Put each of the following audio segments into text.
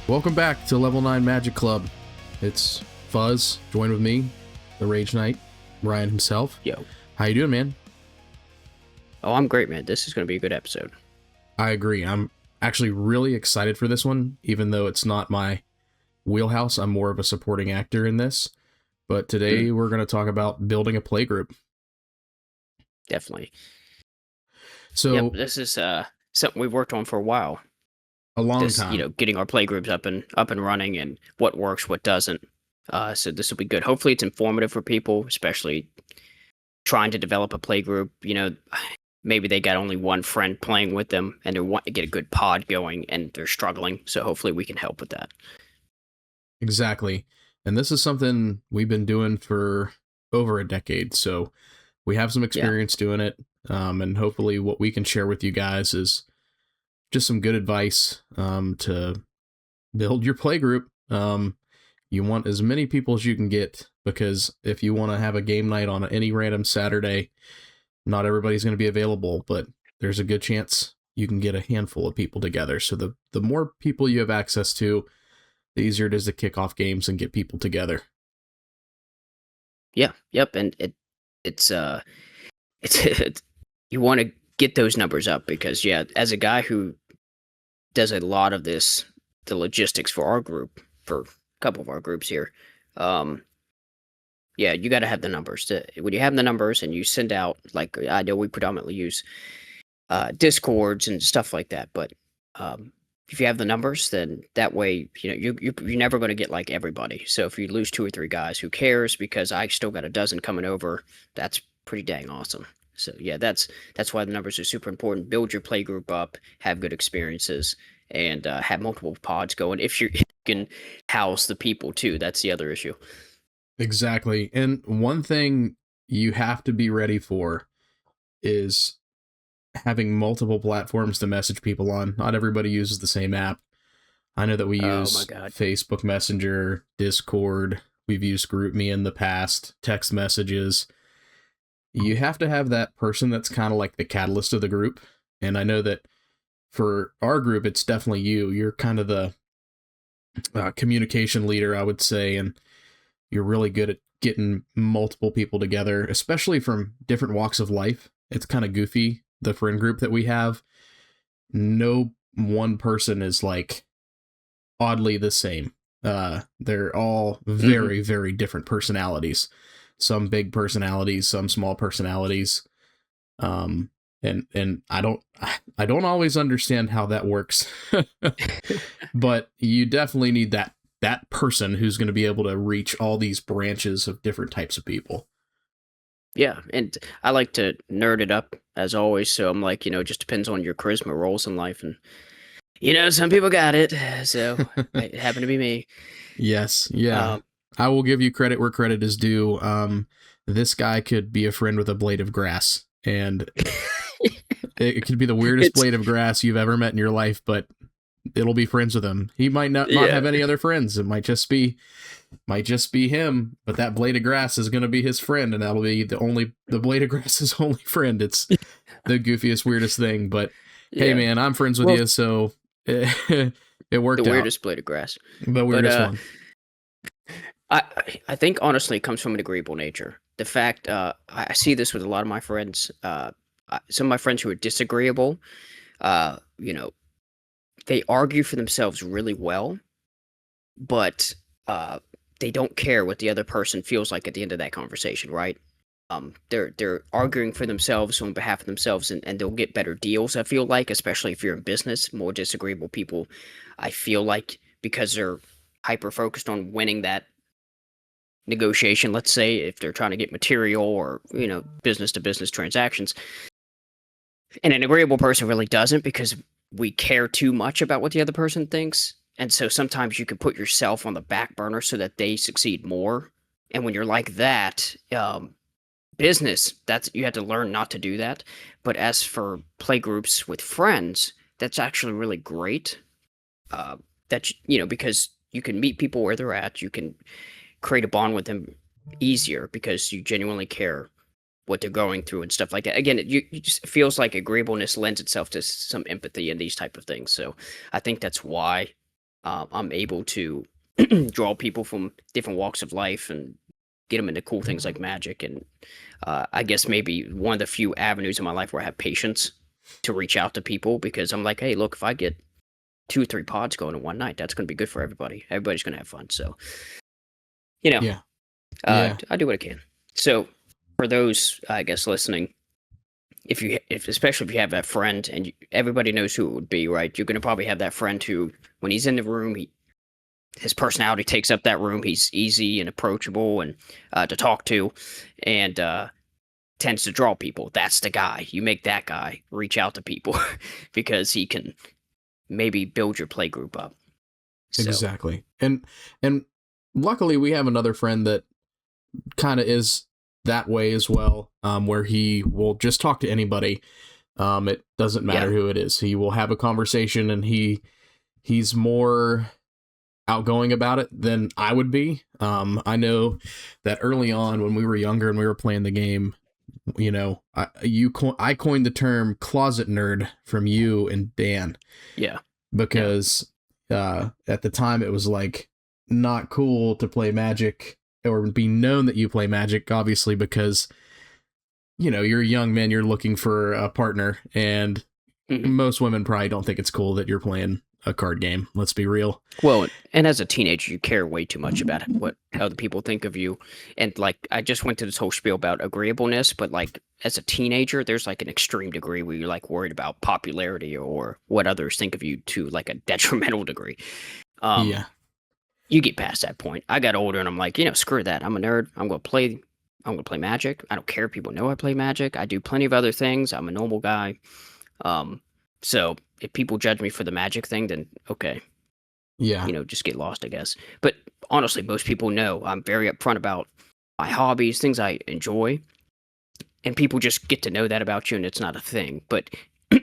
Welcome back to Level 9 Magic Club. It's Fuzz, joined with me, the Rage Knight, Ryan himself. Yo. How you doing, man? Oh, I'm great, man. This is going to be a good episode. I agree. I'm actually really excited for this one, even though it's not my wheelhouse. I'm more of a supporting actor in this. But today we're going to talk about building a playgroup. Definitely. So, yep, this is something we've worked on for a while. a long time. Getting our playgroups up and running and what works, what doesn't. So this will be good. Hopefully it's informative for people, especially trying to develop a playgroup. Maybe they got only one friend playing with them and they want to get a good pod going and they're struggling. So hopefully we can help with that. Exactly. And this is something we've been doing for over a decade. So we have some experience doing it. And hopefully what we can share with you guys is just some good advice to build your playgroup. You want as many people as you can get, because if you want to have a game night on any random Saturday, not everybody's going to be available, but there's a good chance you can get a handful of people together. So the more people you have access to, the easier it is to kick off games and get people together. Yeah, yep, and it's you want to get those numbers up because as a guy who does a lot of the logistics for our group, for a couple of our groups here, you got to have the numbers. When you have the numbers and you send out, like I know we predominantly use Discords and stuff like that, but if you have the numbers, then that way you're never going to get like everybody. So if you lose 2 or 3 guys, who cares? Because I still got a dozen coming over. That's pretty dang awesome. So that's why the numbers are super important. Build your play group up, have good experiences, and have multiple pods going. If you can house the people too, that's the other issue. Exactly. And one thing you have to be ready for is having multiple platforms to message people on. Not everybody uses the same app. I know that we use Facebook Messenger, Discord. We've used GroupMe in the past, text messages. You have to have that person that's kind of like the catalyst of the group. And I know that for our group, it's definitely you. You're kind of the communication leader, I would say, and you're really good at getting multiple people together, especially from different walks of life. It's kind of goofy, the friend group that we have. No one person is like oddly the same. They're all very, very different personalities. Some big personalities, some small personalities. And I don't always understand how that works. But you definitely need that person who's going to be able to reach all these branches of different types of people. Yeah, and I like to nerd it up as always. So I'm like, it just depends on your charisma roles in life, and some people got it. So it happened to be me. Yes, yeah. I will give you credit where credit is due. This guy could be a friend with a blade of grass, and it could be the weirdest blade of grass you've ever met in your life, but it'll be friends with him. He might not have any other friends. It might just be him, but that blade of grass is going to be his friend, and that'll be the blade of grass's only friend. It's the goofiest, weirdest thing, but hey, man, I'm friends with you, so it worked out. The weirdest blade of grass. The weirdest one. I think, honestly, it comes from an agreeable nature. The fact, I see this with a lot of my friends, some of my friends who are disagreeable, they argue for themselves really well, but they don't care what the other person feels like at the end of that conversation, right? They're arguing for themselves on behalf of themselves, and they'll get better deals, I feel like, especially if you're in business. More disagreeable people, I feel like, because they're hyper-focused on winning that negotiation, let's say, if they're trying to get material or, business-to-business transactions. And an agreeable person really doesn't, because we care too much about what the other person thinks. And so sometimes you can put yourself on the back burner so that they succeed more. And when you're like that, business, you have to learn not to do that. But as for play groups with friends, that's actually really great. Because you can meet people where they're at. You can create a bond with them easier because you genuinely care what they're going through and stuff like that. Again, you just feels like agreeableness lends itself to some empathy in these type of things. So I think that's why I'm able to draw people from different walks of life and get them into cool things like magic. And I guess maybe one of the few avenues in my life where I have patience to reach out to people, because I'm like, hey, look, if I get 2 or 3 pods going in one night, that's going to be good for everybody. Everybody's going to have fun. So, you know, Yeah. Yeah. I do what I can. So for those, I guess, listening, if especially if you have that friend and everybody knows who it would be, right? You're going to probably have that friend who, when he's in the room, his personality takes up that room. He's easy and approachable and to talk to, and tends to draw people. That's the guy. You make that guy reach out to people because he can maybe build your play group up. So Exactly. And luckily we have another friend that kind of is that way as well, where he will just talk to anybody. It doesn't matter who it is. He will have a conversation, and he's more outgoing about it than I would be. I know that early on when we were younger and we were playing the game, you know, I coined the term closet nerd from you and Dan. Yeah. Because at the time it was like not cool to play Magic or be known that you play Magic, obviously, because, you know, you're a young man, you're looking for a partner, and most women probably don't think it's cool that you're playing a card game. Let's be real. Well, and as a teenager, you care way too much about what other people think of you. And like, I just went to this whole spiel about agreeableness, but like, as a teenager, there's like an extreme degree where you're like worried about popularity or what others think of you to like a detrimental degree. Yeah. You get past that point. I got older and I'm like, screw that. I'm a nerd. I'm gonna play Magic. I don't care if people know I play Magic. I do plenty of other things. I'm a normal guy. So if people judge me for the Magic thing, then okay. Yeah. Just get lost, I guess. But honestly, most people know I'm very upfront about my hobbies, things I enjoy. And people just get to know that about you, and it's not a thing. But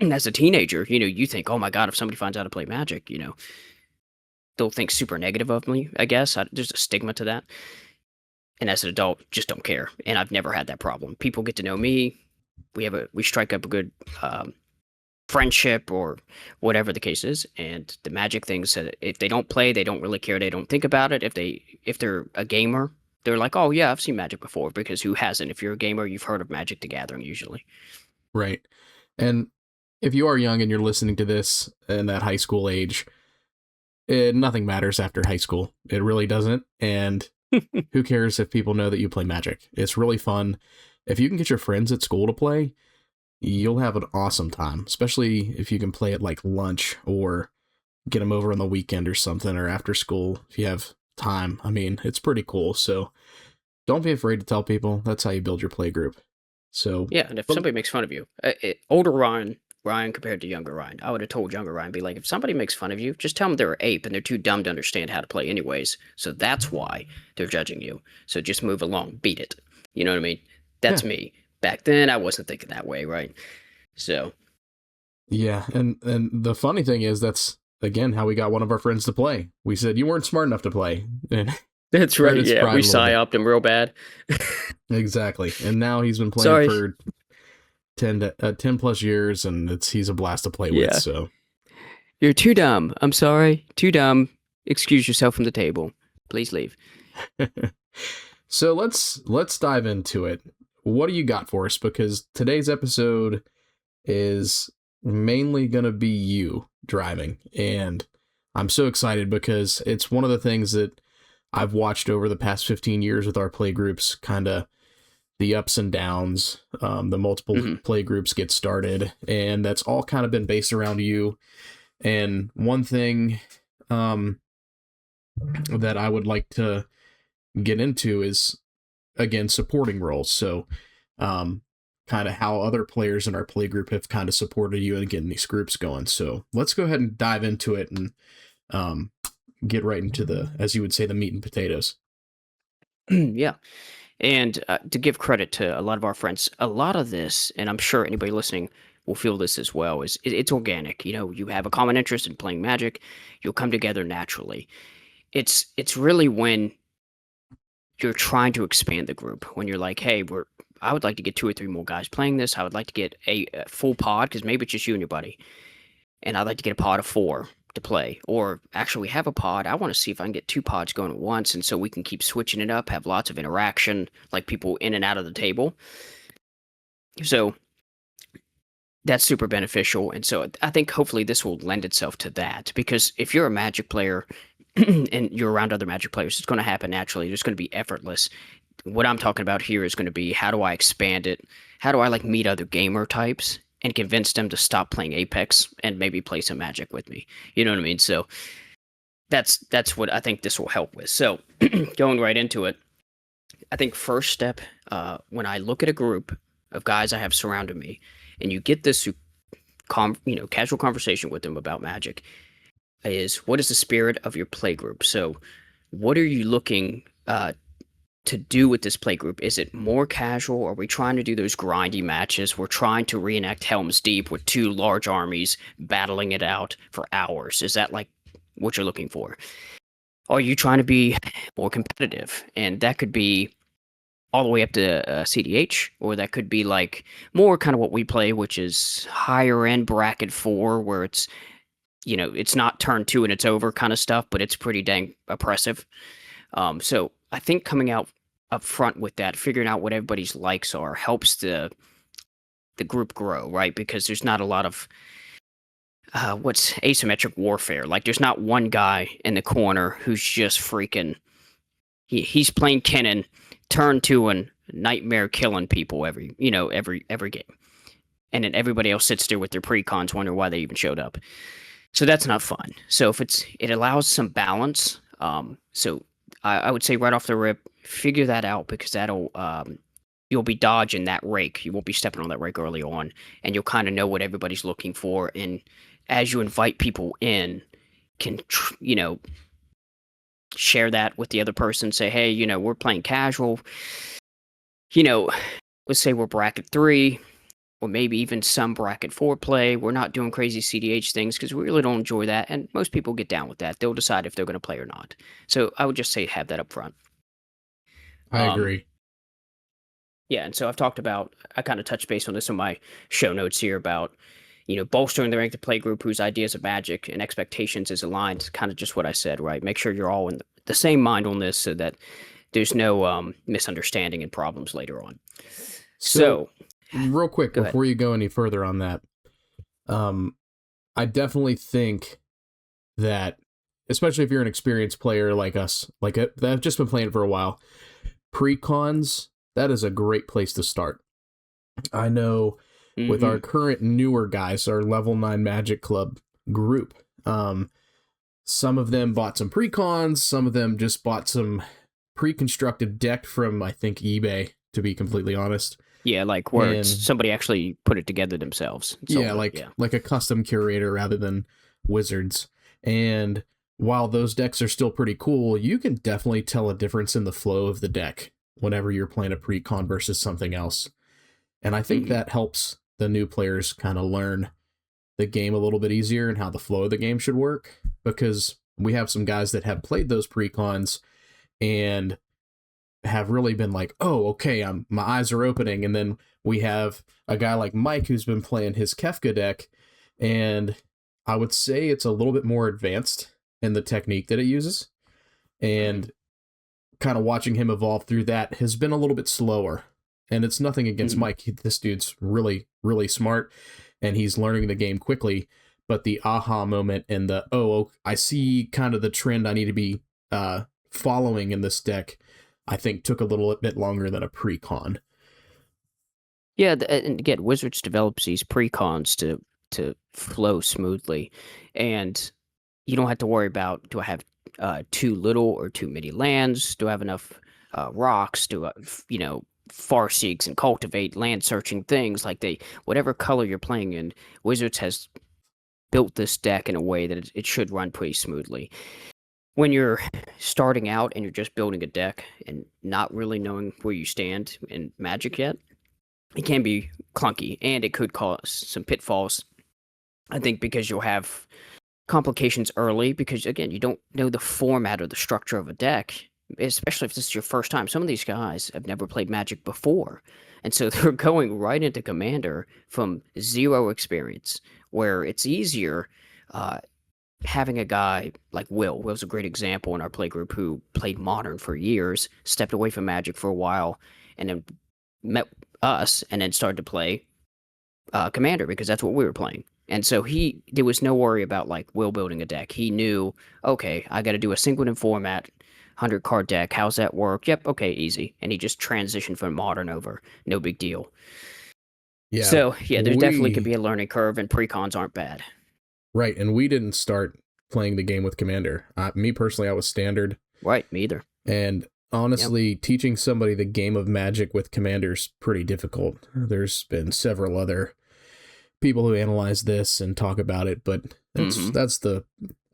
as a teenager, you think, oh my God, if somebody finds out to play Magic, they'll think super negative of me, I guess. There's a stigma to that. And as an adult, just don't care. And I've never had that problem. People get to know me. We strike up a good friendship or whatever the case is. And the Magic thing said, if they don't play, they don't really care. They don't think about it. If they're a gamer, they're like, oh yeah, I've seen Magic before, because who hasn't? If you're a gamer, you've heard of Magic the Gathering usually. Right. And if you are young and you're listening to this in that high school age, nothing matters after high school. It really doesn't. And who cares if people know that you play Magic? It's really fun. If you can get your friends at school to play, you'll have an awesome time, especially if you can play at like lunch or get them over on the weekend or something, or after school if you have time. I mean, it's pretty cool. So don't be afraid to tell people. That's how you build your play group. So yeah, and if somebody makes fun of you, older Ryan compared to younger Ryan, I would have told younger Ryan, be like, if somebody makes fun of you, just tell them they're an ape and they're too dumb to understand how to play anyways. So that's why they're judging you. So just move along, beat it. You know what I mean? That's me. Back then, I wasn't thinking that way, right? So. Yeah, and the funny thing is, that's, again, how we got one of our friends to play. We said, you weren't smart enough to play. And that's right, yeah, we psyoped him real bad. Exactly, and now he's been playing for 10 plus years, and he's a blast to play with, so. You're too dumb. I'm sorry. Too dumb. Excuse yourself from the table. Please leave. So let's dive into it. What do you got for us? Because today's episode is mainly going to be you driving. And I'm so excited because it's one of the things that I've watched over the past 15 years with our play groups, kind of the ups and downs, the multiple play groups get started. And that's all kind of been based around you. And one thing that I would like to get into is, again, supporting roles. So kind of how other players in our play group have kind of supported you and getting these groups going. So let's go ahead and dive into it and get right into the, as you would say, the meat and potatoes. Yeah. And to give credit to a lot of our friends, a lot of this, and I'm sure anybody listening will feel this as well, is it's organic. You have a common interest in playing Magic, you'll come together naturally. It's really when you're trying to expand the group, when you're like, hey, I would like to get 2 or 3 more guys playing this. I would like to get a full pod, because maybe it's just you and your buddy. And I'd like to get a pod of 4 to play. Or actually, we have a pod. I want to see if I can get two pods going at once, and so we can keep switching it up, have lots of interaction, like people in and out of the table. So that's super beneficial. And so I think hopefully this will lend itself to that, because if you're a Magic player and you're around other Magic players, it's going to happen naturally. It's going to be effortless. What I'm talking about here is going to be, how do I expand it? How do I like meet other gamer types and convince them to stop playing Apex and maybe play some Magic with me? You know what I mean? So that's what I think this will help with. So going right into it, I think first step, when I look at a group of guys I have surrounding me, and you get this casual conversation with them about Magic, is what is the spirit of your play group? So what are you looking to do with this play group? Is it more casual? Are we trying to do those grindy matches? We're trying to reenact Helm's Deep with two large armies battling it out for hours. Is that like what you're looking for? Are you trying to be more competitive? And that could be all the way up to CDH, or that could be like more kind of what we play, which is higher end bracket 4, where it's, it's not turn 2 and it's over kind of stuff, but it's pretty dang oppressive. So I think coming out up front with that, figuring out what everybody's likes are, helps the group grow, right? Because there's not a lot of what's asymmetric warfare. Like, there's not one guy in the corner who's just freaking. He's playing Kennen, turn 2 and nightmare killing people every game, and then everybody else sits there with their precons, wonder why they even showed up. So that's not fun. So if it allows some balance. So I would say right off the rip, figure that out, because that'll you'll be dodging that rake. You won't be stepping on that rake early on, and you'll kind of know what everybody's looking for. And as you invite people in, can share that with the other person. Say, hey, we're playing casual. Let's say we're bracket 3, or maybe even some bracket 4 play. We're not doing crazy CDH things because we really don't enjoy that, and most people get down with that. They'll decide if they're going to play or not. So I would just say have that up front. I agree. Yeah, and so I kind of touched base on this in my show notes here about, bolstering the ranked play group whose ideas of Magic and expectations is aligned. Kind of just what I said, right? Make sure you're all in the same mind on this, so that there's no misunderstanding and problems later on. So real quick, before you go any further on that, I definitely think that, especially if you're an experienced player like us, like that have just been playing for a while, pre-cons, that is a great place to start. I know with our current newer guys, our level 9 Magic Club group, some of them bought some pre-cons, some of them just bought some pre-constructed deck from, I think, eBay, to be completely honest. Yeah, like where somebody actually put it together themselves. Like a custom curator rather than Wizards. And while those decks are still pretty cool, you can definitely tell a difference in the flow of the deck whenever you're playing a pre-con versus something else. And I think that helps the new players kind of learn the game a little bit easier and how the flow of the game should work, because we have some guys that have played those pre-cons and have really been like, oh, okay, my eyes are opening. And then we have a guy like Mike who's been playing his Kefka deck, and I would say it's a little bit more advanced in the technique that it uses. And kind of watching him evolve through that has been a little bit slower. And it's nothing against Mike. This dude's really, really smart, and he's learning the game quickly. But the aha moment and I see kind of the trend I need to be following in this deck, I think took a little bit longer than a pre-con. Yeah, and again, Wizards develops these pre-cons to flow smoothly, and you don't have to worry about, do I have too little or too many lands? Do I have enough rocks? Do I, Farseeks and cultivate land searching things? Like, whatever color you're playing in, Wizards has built this deck in a way that it should run pretty smoothly. When you're starting out and you're just building a deck and not really knowing where you stand in Magic yet, it can be clunky, and it could cause some pitfalls, I think, because you'll have complications early, because, again, you don't know the format or the structure of a deck, especially if this is your first time. Some of these guys have never played Magic before, and so they're going right into Commander from zero experience, where it's easier having a guy like Will's a great example in our playgroup who played Modern for years, stepped away from Magic for a while, and then met us and then started to play Commander because that's what we were playing. And so there was no worry about like Will building a deck. He knew, okay, I got to do a Singleton format, 100 card deck. How's that work? Yep, okay, easy. And he just transitioned from Modern over, no big deal. Yeah, So yeah, there definitely could be a learning curve, and precons aren't bad. right, and we didn't start playing the game with Commander. Me personally, I was Standard. Right, me either. And honestly, teaching somebody the game of Magic with Commander's pretty difficult. There's been several other people who analyze this and talk about it, but that's a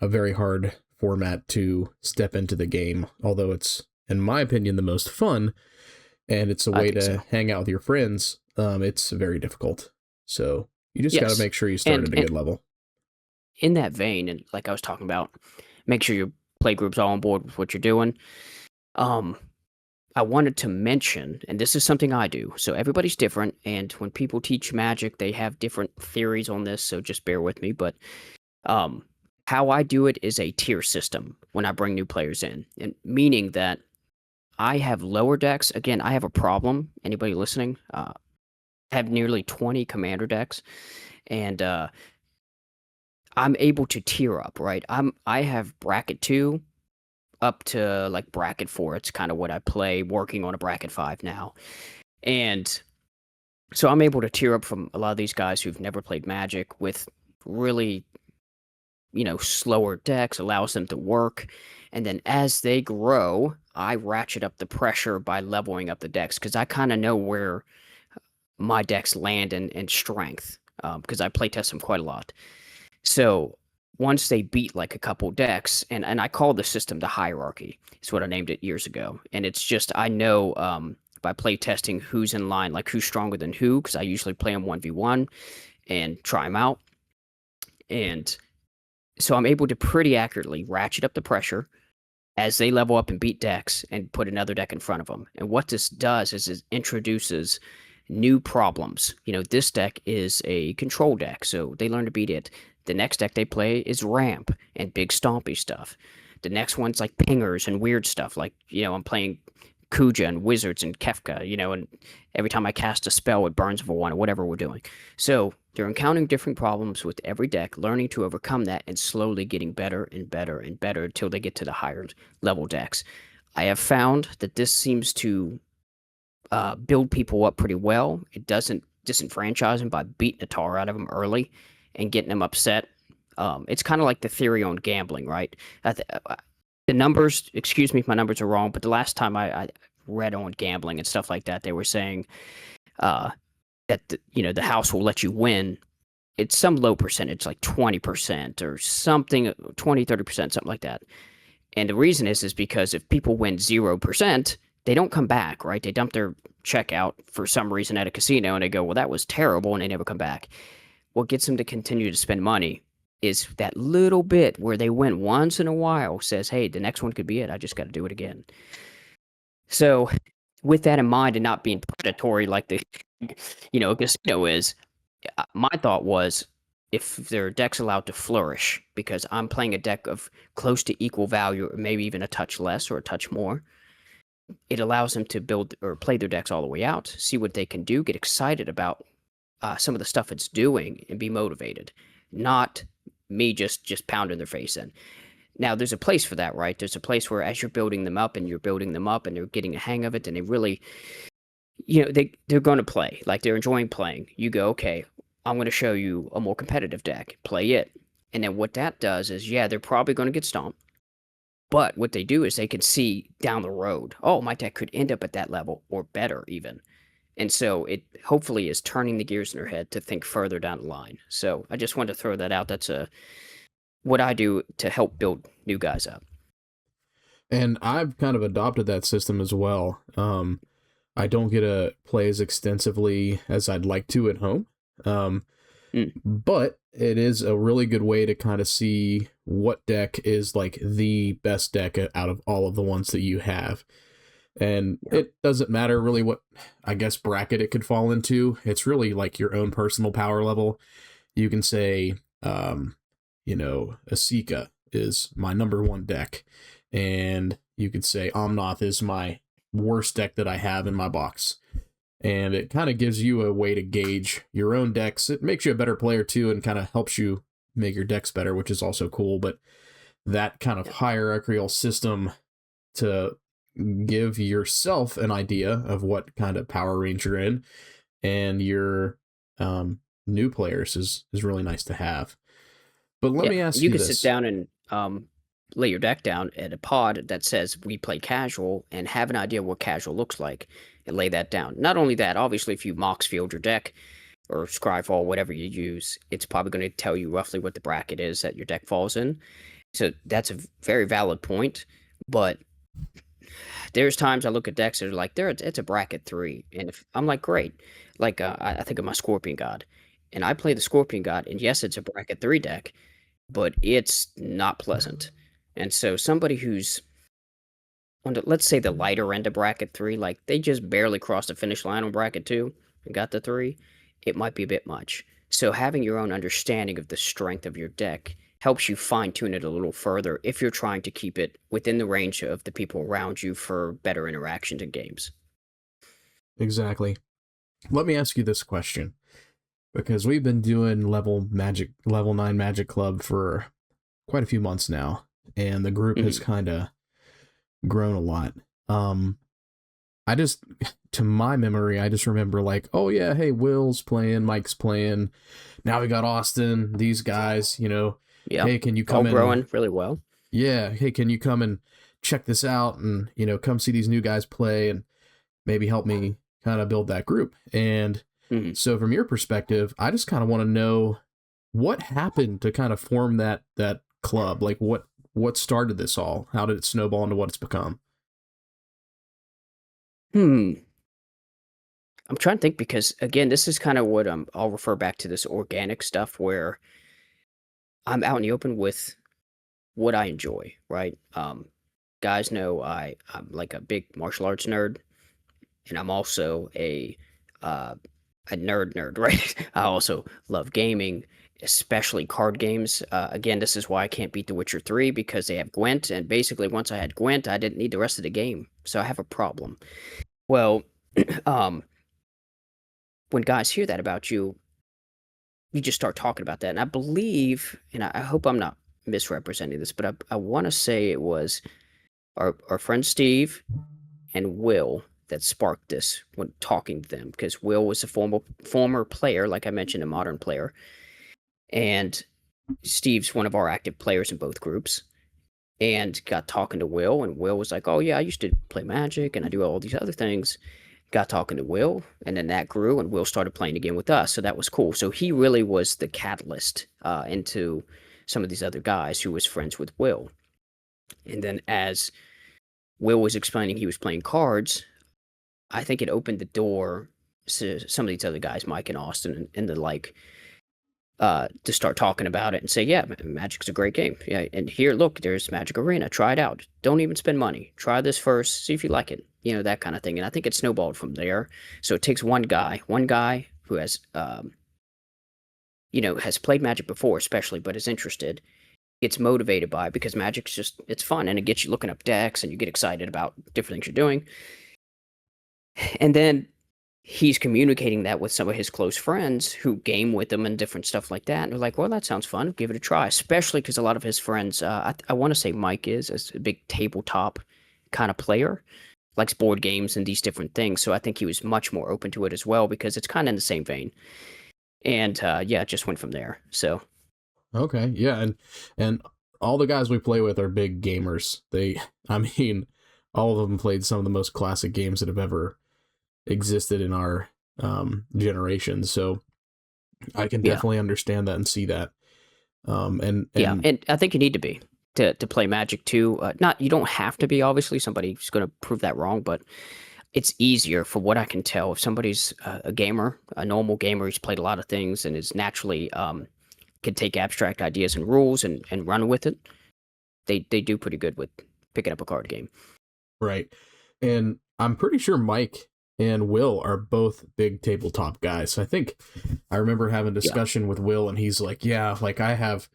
very hard format to step into the game. Although it's, in my opinion, the most fun, and it's a way to hang out with your friends. It's very difficult. So you just got to make sure you start at a good level. In that vein, and like I was talking about, make sure your play group's all on board with what you're doing. I wanted to mention, and this is something I do, so everybody's different, and when people teach Magic, they have different theories on this, so just bear with me, but how I do it is a tier system when I bring new players in, and meaning that I have lower decks. Again, I have a problem. Anybody listening? I have nearly 20 Commander decks, and I'm able to tier up, right? I have bracket 2 up to like bracket 4. It's kind of what I play, working on a bracket 5 now. And so I'm able to tier up from a lot of these guys who've never played Magic with really, slower decks, allows them to work. And then as they grow, I ratchet up the pressure by leveling up the decks because I kind of know where my decks land in strength because I playtest them quite a lot. So once they beat like a couple decks, and I call the system the hierarchy. It's what I named it years ago. And it's just, I know by play testing who's in line, like who's stronger than who, because I usually play them 1v1 and try them out. And so I'm able to pretty accurately ratchet up the pressure as they level up and beat decks and put another deck in front of them. And what this does is it introduces new problems. This deck is a control deck, so they learn to beat it. The next deck they play is ramp and big stompy stuff. The next one's like pingers and weird stuff. Like, I'm playing Kuja and Wizards and Kefka, and every time I cast a spell, it burns for one or whatever we're doing. So they're encountering different problems with every deck, learning to overcome that and slowly getting better and better and better until they get to the higher level decks. I have found that this seems to build people up pretty well. It doesn't disenfranchise them by beating the tar out of them early and getting them upset. It's kind of like the theory on gambling, right? The numbers, excuse me if my numbers are wrong, but the last time I read on gambling and stuff like that, they were saying that the house will let you win. It's some low percentage, like 20% or something, 20, 30%, something like that. And the reason is because if people win 0%, they don't come back, right? They dump their check out for some reason at a casino and they go, well, that was terrible, and they never come back. What gets them to continue to spend money is that little bit where they win once in a while says, hey, the next one could be it. I just got to do it again. So with that in mind and not being predatory like the, casino is, my thought was if their deck's allowed to flourish, because I'm playing a deck of close to equal value or maybe even a touch less or a touch more, it allows them to build or play their decks all the way out, see what they can do, get excited about some of the stuff it's doing and be motivated, not me just pounding their face in. Now, there's a place for that, right? There's a place where as you're building them up and they're getting a hang of it and they really, they're going to play. Like, they're enjoying playing. You go, okay, I'm going to show you a more competitive deck. Play it. And then what that does is, yeah, they're probably going to get stomped. But what they do is they can see down the road, oh, my deck could end up at that level or better even. And so it hopefully is turning the gears in their head to think further down the line. So I just wanted to throw that out. That's what I do to help build new guys up. And I've kind of adopted that system as well. I don't get to play as extensively as I'd like to at home. But it is a really good way to kind of see what deck is like the best deck out of all of the ones that you have. And it doesn't matter really what, I guess, bracket it could fall into. It's really like your own personal power level. You can say, Asika is my number one deck, and you could say Omnath is my worst deck that I have in my box. And it kind of gives you a way to gauge your own decks. It makes you a better player too, and kind of helps you make your decks better, which is also cool. But that kind of Yeah. hierarchical system to give yourself an idea of what kind of power range you're in and your new players is really nice to have. But let Yeah. me ask You you could sit this. down and lay your deck down at a pod that says we play casual and have an idea what casual looks like and lay that down. Not only that, obviously, if you mox field your deck or Scryfall, whatever you use, it's probably going to tell you roughly what the bracket is that your deck falls in. So that's a very valid point. But there's times I look at decks that are like, it's a bracket 3. And if I'm like, great. Like, I think of my Scorpion God. And I play the Scorpion God, and yes, it's a bracket 3 deck, but it's not pleasant. And so somebody who's on the, let's say, the lighter end of bracket 3, like they just barely crossed the finish line on bracket 2 and got the 3, it might be a bit much. So having your own understanding of the strength of your deck helps you fine tune it a little further if you're trying to keep it within the range of the people around you for better interactions in games. Exactly. Let me ask you this question, because we've been doing level 9 Magic Club for quite a few months now, and the group has Mhm. kind of grown a lot. I just, to my memory, I just remember like, oh yeah, hey, Will's playing, Mike's playing. Now we got Austin, these guys, Yeah. hey, can you All come in? growing really well. Yeah, hey, can you come and check this out and, come see these new guys play and maybe help me kind of build that group. And Mhm. so from your perspective, I just kind of want to know what happened to kind of form that club. Like what started this all? How did it snowball into what it's become? Hmm. I'm trying to think because again, this is kind of what I'll refer back to this organic stuff where I'm out in the open with what I enjoy, right? Guys know I'm like a big martial arts nerd, and I'm also uh, a nerd, right? I also love gaming, especially card games. Again, this is why I can't beat The Witcher 3 because they have Gwent, and basically once I had Gwent, I didn't need the rest of the game, so I have a problem. Well, um, when guys hear that about you, you just start talking about that, and I believe, and I hope I'm not misrepresenting this, but I want to say it was our friend Steve and Will that sparked this when talking to them because Will was a former player, like I mentioned, a modern player, and Steve's one of our active players in both groups. And got talking to Will, and Will was like, "Oh yeah, I used to play Magic, and I do all these other things." Got talking to Will, and then that grew, and Will started playing again with us, so that was cool. So he really was the catalyst into some of these other guys who was friends with Will. And then as Will was explaining he was playing cards, I think it opened the door to some of these other guys, Mike and Austin and the like, to start talking about it and say, yeah, Magic's a great game. Yeah, and here, look, there's Magic Arena. Try it out. Don't even spend money. Try this first. See if you like it. That kind of thing. And I think it snowballed from there. So it takes one guy who has played Magic before, especially, but is interested. Gets motivated by it because Magic's just it's fun and it gets you looking up decks and you get excited about different things you're doing. And then he's communicating that with some of his close friends who game with him and different stuff like that. And they're like, well, that sounds fun. Give it a try. Especially because a lot of his friends, I want to say Mike is a big tabletop kind of player, likes board games and these different things. So I think he was much more open to it as well because it's kind of in the same vein. And yeah, it just went from there. So Okay, yeah, and all the guys we play with are big gamers. I mean, all of them played some of the most classic games that have ever existed in our generation. So I can yeah, definitely understand that and see that. yeah. And And I think you need to be to play Magic too. Not you don't have to be. Obviously, somebody's going to prove that wrong, but it's easier for what I can tell if somebody's a gamer, a normal gamer who's played a lot of things and is naturally can take abstract ideas and rules and run with it. They do pretty good with picking up a card game. right, and I'm pretty sure Mike and Will are both big tabletop guys. So I think I remember having a Yeah. discussion with Will, and he's like, "Yeah, like I have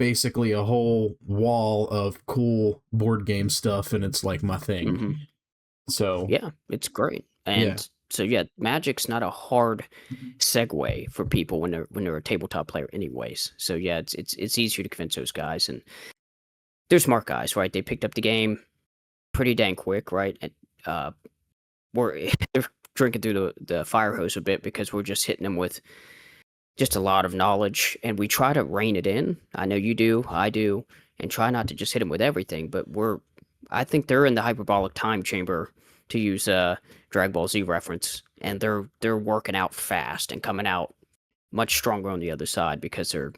basically a whole wall of cool board game stuff, and it's like my thing. Hmm. So Yeah, it's great. yeah, And so yeah, Magic's not a hard segue for people when they're a tabletop player anyways. So yeah, it's easier to convince those guys, and they're smart guys, right? They picked up the game pretty dang quick, right? And uh we're they're drinking through the fire hose a bit because we're just hitting them with just a lot of knowledge, and we try to rein it in. I know you do, I do, and try not to just hit them with everything, but I think they're in the hyperbolic time chamber, to use a Dragon Ball Z reference, and they're working out fast and coming out much stronger on the other side because they're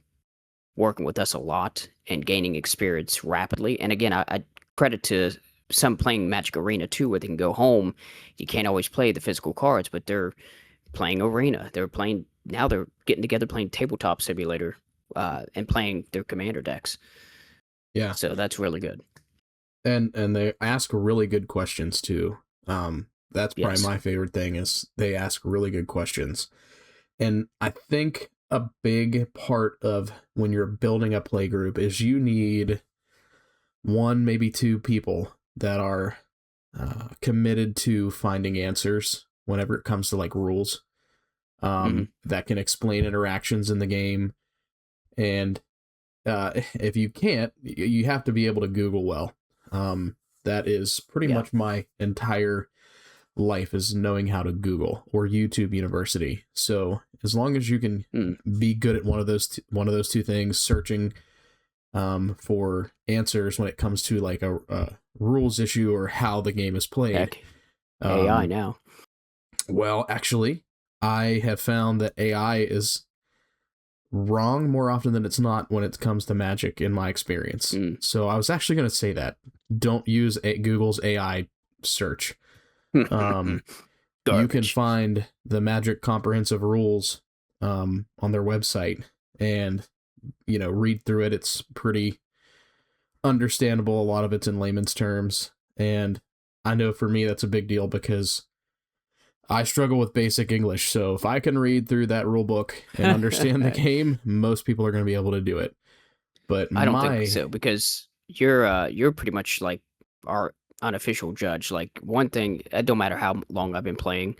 working with us a lot and gaining experience rapidly. And again, I credit to some playing Magic Arena too, where they can go home. You can't always play the physical cards, but they're playing Arena. They're playing now. They're getting together playing Tabletop Simulator, and playing their Commander decks. yeah, So that's really good. and they ask really good questions too. That's probably Yes. my favorite thing is they ask really good questions. And I think a big part of when you're building a play group is you need one, maybe two people that are committed to finding answers whenever it comes to like rules, Hmm. that can explain interactions in the game. And if you can't, you have to be able to Google well. That is pretty Yeah. much my entire life is knowing how to Google or YouTube University. So as long as you can Mm. be good at one of those two things, searching for answers when it comes to like a rules issue or how the game is played. Heck, AI Um, now. well, actually, I have found that AI is wrong more often than it's not when it comes to Magic in my experience. Mm. So I was actually going to say that don't use Google's AI search. Um, you can Garbage. find the Magic comprehensive rules on their website and read through it. It's pretty understandable. A lot of it's in layman's terms, and I know for me that's a big deal because I struggle with basic English. So if I can read through that rule book and understand the game, most people are going to be able to do it. But I don't think my so, because you're pretty much like our unofficial judge. Like, one thing, it don't matter how long I've been playing,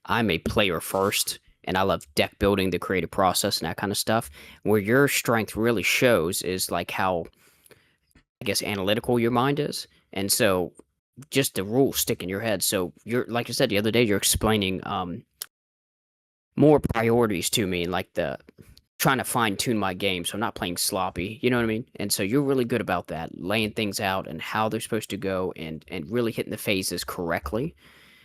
I'm a player first, and I love deck building, the creative process, and that kind of stuff. Where your strength really shows is like how, I guess, analytical your mind is, and so just the rules stick in your head. So you're, like I said the other day, you're explaining more priorities to me, like the trying to fine tune my game so I'm not playing sloppy. You know what I mean? And so you're really good about that, laying things out and how they're supposed to go, and really hitting the phases correctly.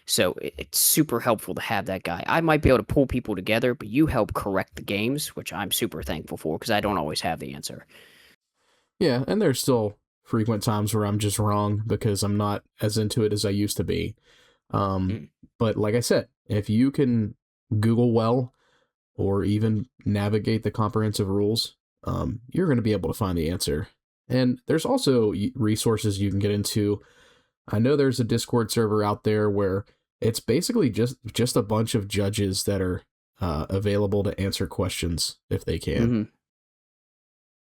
So it's super helpful to have that guy. I might be able to pull people together, but you help correct the games, which I'm super thankful for because I don't always have the answer. Yeah, and there's still frequent times where I'm just wrong because I'm not as into it as I used to be. Um, Mm. but like I said, if you can Google well or even navigate the comprehensive rules, you're going to be able to find the answer. And there's also resources you can get into. I know there's a Discord server out there where it's basically just a bunch of judges that are available to answer questions if they can. Hmm.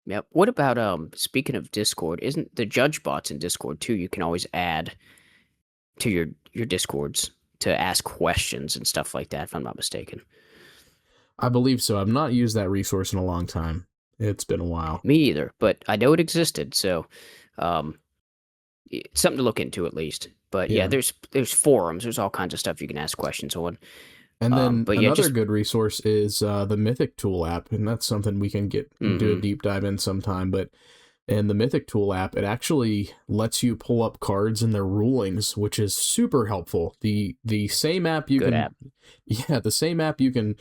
Yep. What about speaking of Discord, isn't the judge bots in Discord too? You can always add to your Discords to ask questions and stuff like that, if I'm not mistaken. I believe so. I've not used that resource in a long time. It's been a while. Me either, but I know it existed, so um, it's something to look into at least. But yeah, Yeah. there's forums, there's all kinds of stuff you can ask questions on. And then But yeah, another just good resource is the Mythic Tool app, and that's something we can do a hmm deep dive in sometime. But in the Mythic Tool app, it actually lets you pull up cards and their rulings, which is super helpful. The same app you good can, app. yeah, the same app you can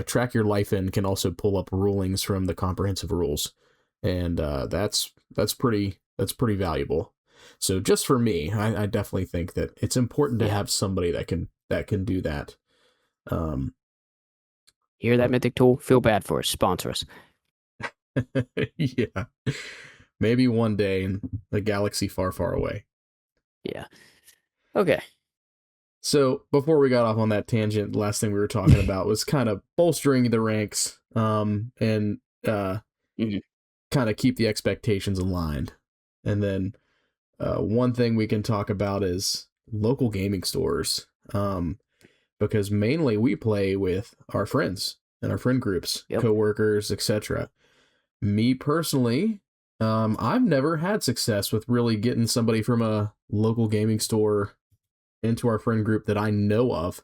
track your life in can also pull up rulings from the comprehensive rules, and that's pretty valuable. So just for me, I definitely think that it's important to Yeah, have somebody that can do that. Um, hear that, but Mythic Tool? Feel bad for us. Sponsor us. yeah, maybe one day in a galaxy far, far away. Yeah. Okay. So before we got off on that tangent, the last thing we were talking about was kind of bolstering the ranks, and Hmm. kind of keep the expectations aligned. And then one thing we can talk about is local gaming stores, because mainly we play with our friends and our friend groups, Yep. coworkers, etc. Me personally, I've never had success with really getting somebody from a local gaming store into our friend group that I know of,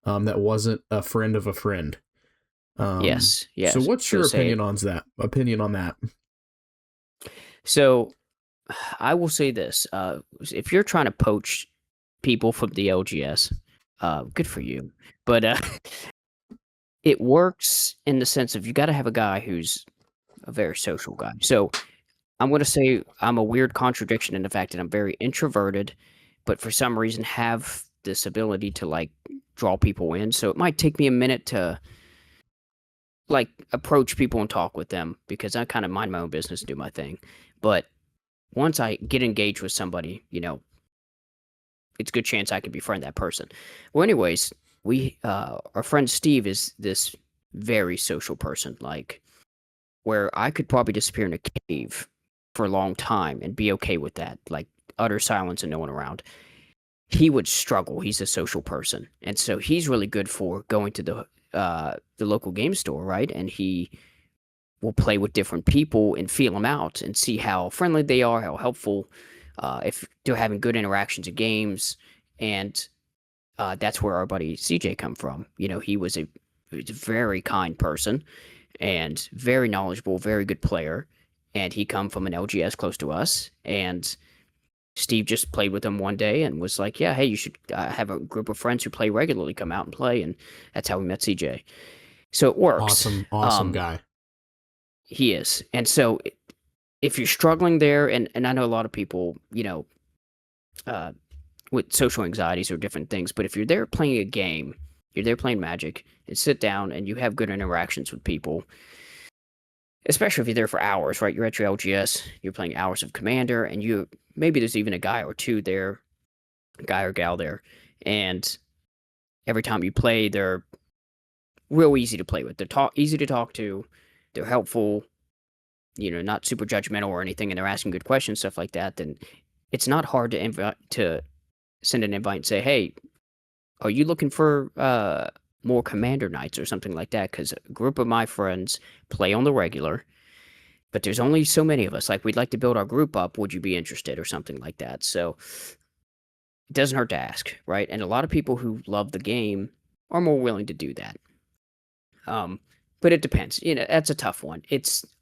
that wasn't a friend of a friend. Yes. So Yes. what's Go your say it. opinion on that? Opinion on that? So I will say this: if you're trying to poach people from the LGS, good for you. But it works in the sense of you got to have a guy who's a very social guy. So I'm going to say I'm a weird contradiction in the fact that I'm very introverted, but for some reason have this ability to like draw people in. So it might take me a minute to like approach people and talk with them because I kind of mind my own business, do my thing. But once I get engaged with somebody, it's a good chance I could befriend that person. Well, anyways, our friend Steve is this very social person, like where I could probably disappear in a cave for a long time and be okay with that, like utter silence and no one around. He would struggle. He's a social person, and so he's really good for going to the local game store, right? And he will play with different people and feel them out and see how friendly they are, how helpful, if they're having good interactions in games, and that's where our buddy CJ come from. He was a very kind person and very knowledgeable, very good player, and he come from an LGS close to us, and Steve just played with him one day and was like, "Yeah, hey, you should have a group of friends who play regularly come out and play," and that's how we met CJ. So it works. Awesome guy. He is, and so if you're struggling there, and I know a lot of people, uh, with social anxieties or different things, but if you're there playing a game, you're there playing Magic, and sit down and you have good interactions with people, especially if you're there for hours, right? You're at your LGS, you're playing hours of Commander, and maybe there's even a guy or two there, a guy or gal there, and every time you play, they're real easy to play with. They're easy to talk to, they're helpful, not super judgmental or anything, and they're asking good questions, stuff like that. Then it's not hard to send an invite and say, "Hey, are you looking for more Commander nights or something like that?" Because a group of my friends play on the regular, but there's only so many of us. Like, we'd like to build our group up. Would you be interested or something like that? So it doesn't hurt to ask, right? And a lot of people who love the game are more willing to do that. Um, but it depends. That's a tough one.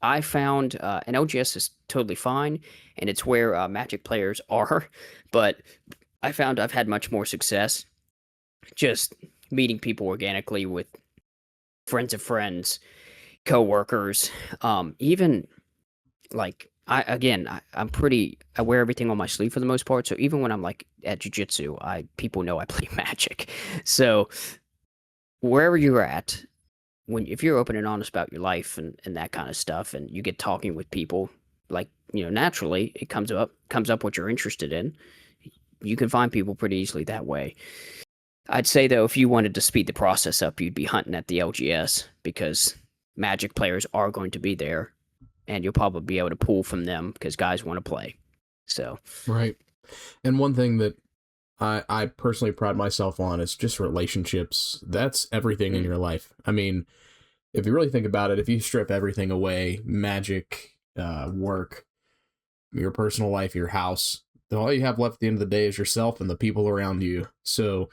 I found an LGS is totally fine, and it's where Magic players are. But I found I've had much more success just meeting people organically with friends of friends, coworkers, even like I wear everything on my sleeve for the most part. So even when I'm like at jujitsu, people know I play Magic. So wherever you're at, if you're open and honest about your life and that kind of stuff, and you get talking with people, like naturally it comes up what you're interested in. You can find people pretty easily that way. I'd say though, if you wanted to speed the process up, you'd be hunting at the LGS because Magic players are going to be there, and you'll probably be able to pull from them because guys want to play. So Right. And one thing that I personally pride myself on is just relationships. That's everything in mm, your life. I mean, if you really think about it, if you strip everything away, Magic, work, your personal life, your house, then all you have left at the end of the day is yourself and the people around you. So,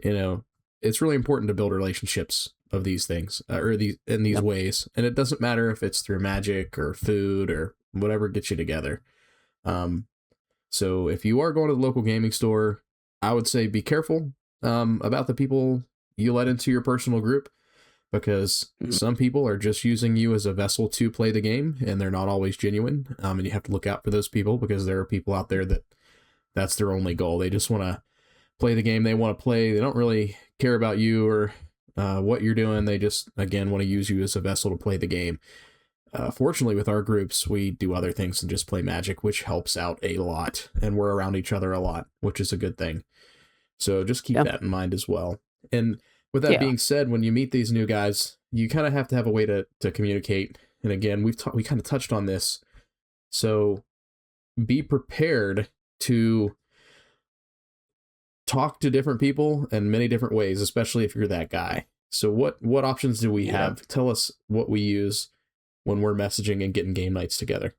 you know, it's really important to build relationships of these things, or these in these yep. ways. And it doesn't matter if it's through Magic or food or whatever gets you together. Um, so if you are going to the local gaming store, I would say be careful about the people you let into your personal group, because Mm, some people are just using you as a vessel to play the game, and they're not always genuine. And you have to look out for those people, because there are people out there that that's their only goal. They just want to play the game they want to play. They don't really care about you or what you're doing. They just, again, want to use you as a vessel to play the game. Fortunately, with our groups, we do other things than just play Magic, which helps out a lot. And we're around each other a lot, which is a good thing. So just keep yeah. that in mind as well. And with that Yeah. being said, when you meet these new guys, you kind of have to have a way to communicate and again, we kind of touched on this. So be prepared to talk to different people in many different ways, especially if you're that guy. So what options do we Yeah. have? Tell us what we use when we're messaging and getting game nights together.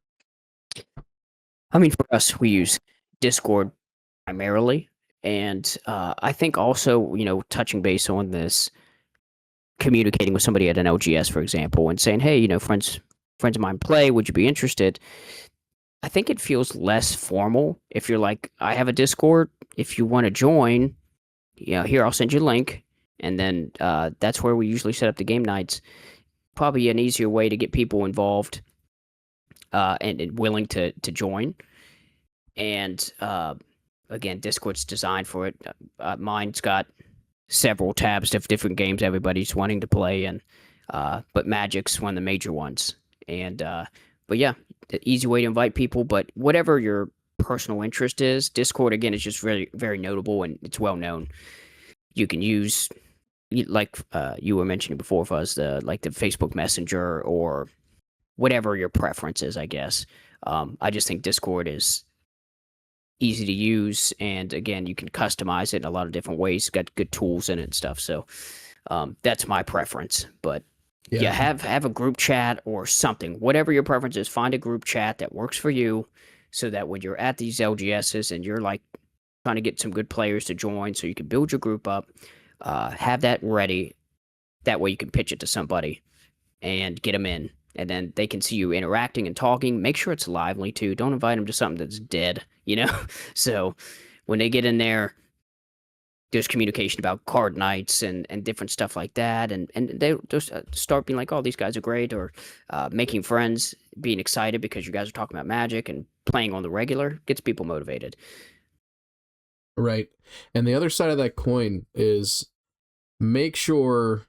I mean, for us, we use Discord primarily, and I think also, touching base on this, communicating with somebody at an LGS, for example, and saying, "Hey, friends of mine play. Would you be interested?" I think it feels less formal if you're like, "I have a Discord. If you want to join, here I'll send you a link," and then that's where we usually set up the game nights. Probably an easier way to get people involved and willing to join. And again, Discord's designed for it. Mine's got several tabs of different games everybody's wanting to play, and but Magic's one of the major ones. And but yeah, the easy way to invite people. But whatever your personal interest is, Discord again is just very very notable and it's well known. You can use like you were mentioning before, Fuzz, the Facebook Messenger or whatever your preference is, I guess. I just think Discord is easy to use, and again, you can customize it in a lot of different ways. It's got good tools in it and stuff. So that's my preference. But yeah, have a group chat or something, whatever your preference is. Find a group chat that works for you, so that when you're at these LGSs and you're like trying to get some good players to join, so you can build your group up, have that ready. That way, you can pitch it to somebody and get them in. And then they can see you interacting and talking. Make sure it's lively too. Don't invite them to something that's dead, So when they get in there, there's communication about card nights and different stuff like that. And they'll start being like, oh, these guys are great, or making friends, being excited because you guys are talking about Magic and playing on the regular gets people motivated. Right. And the other side of that coin is make sure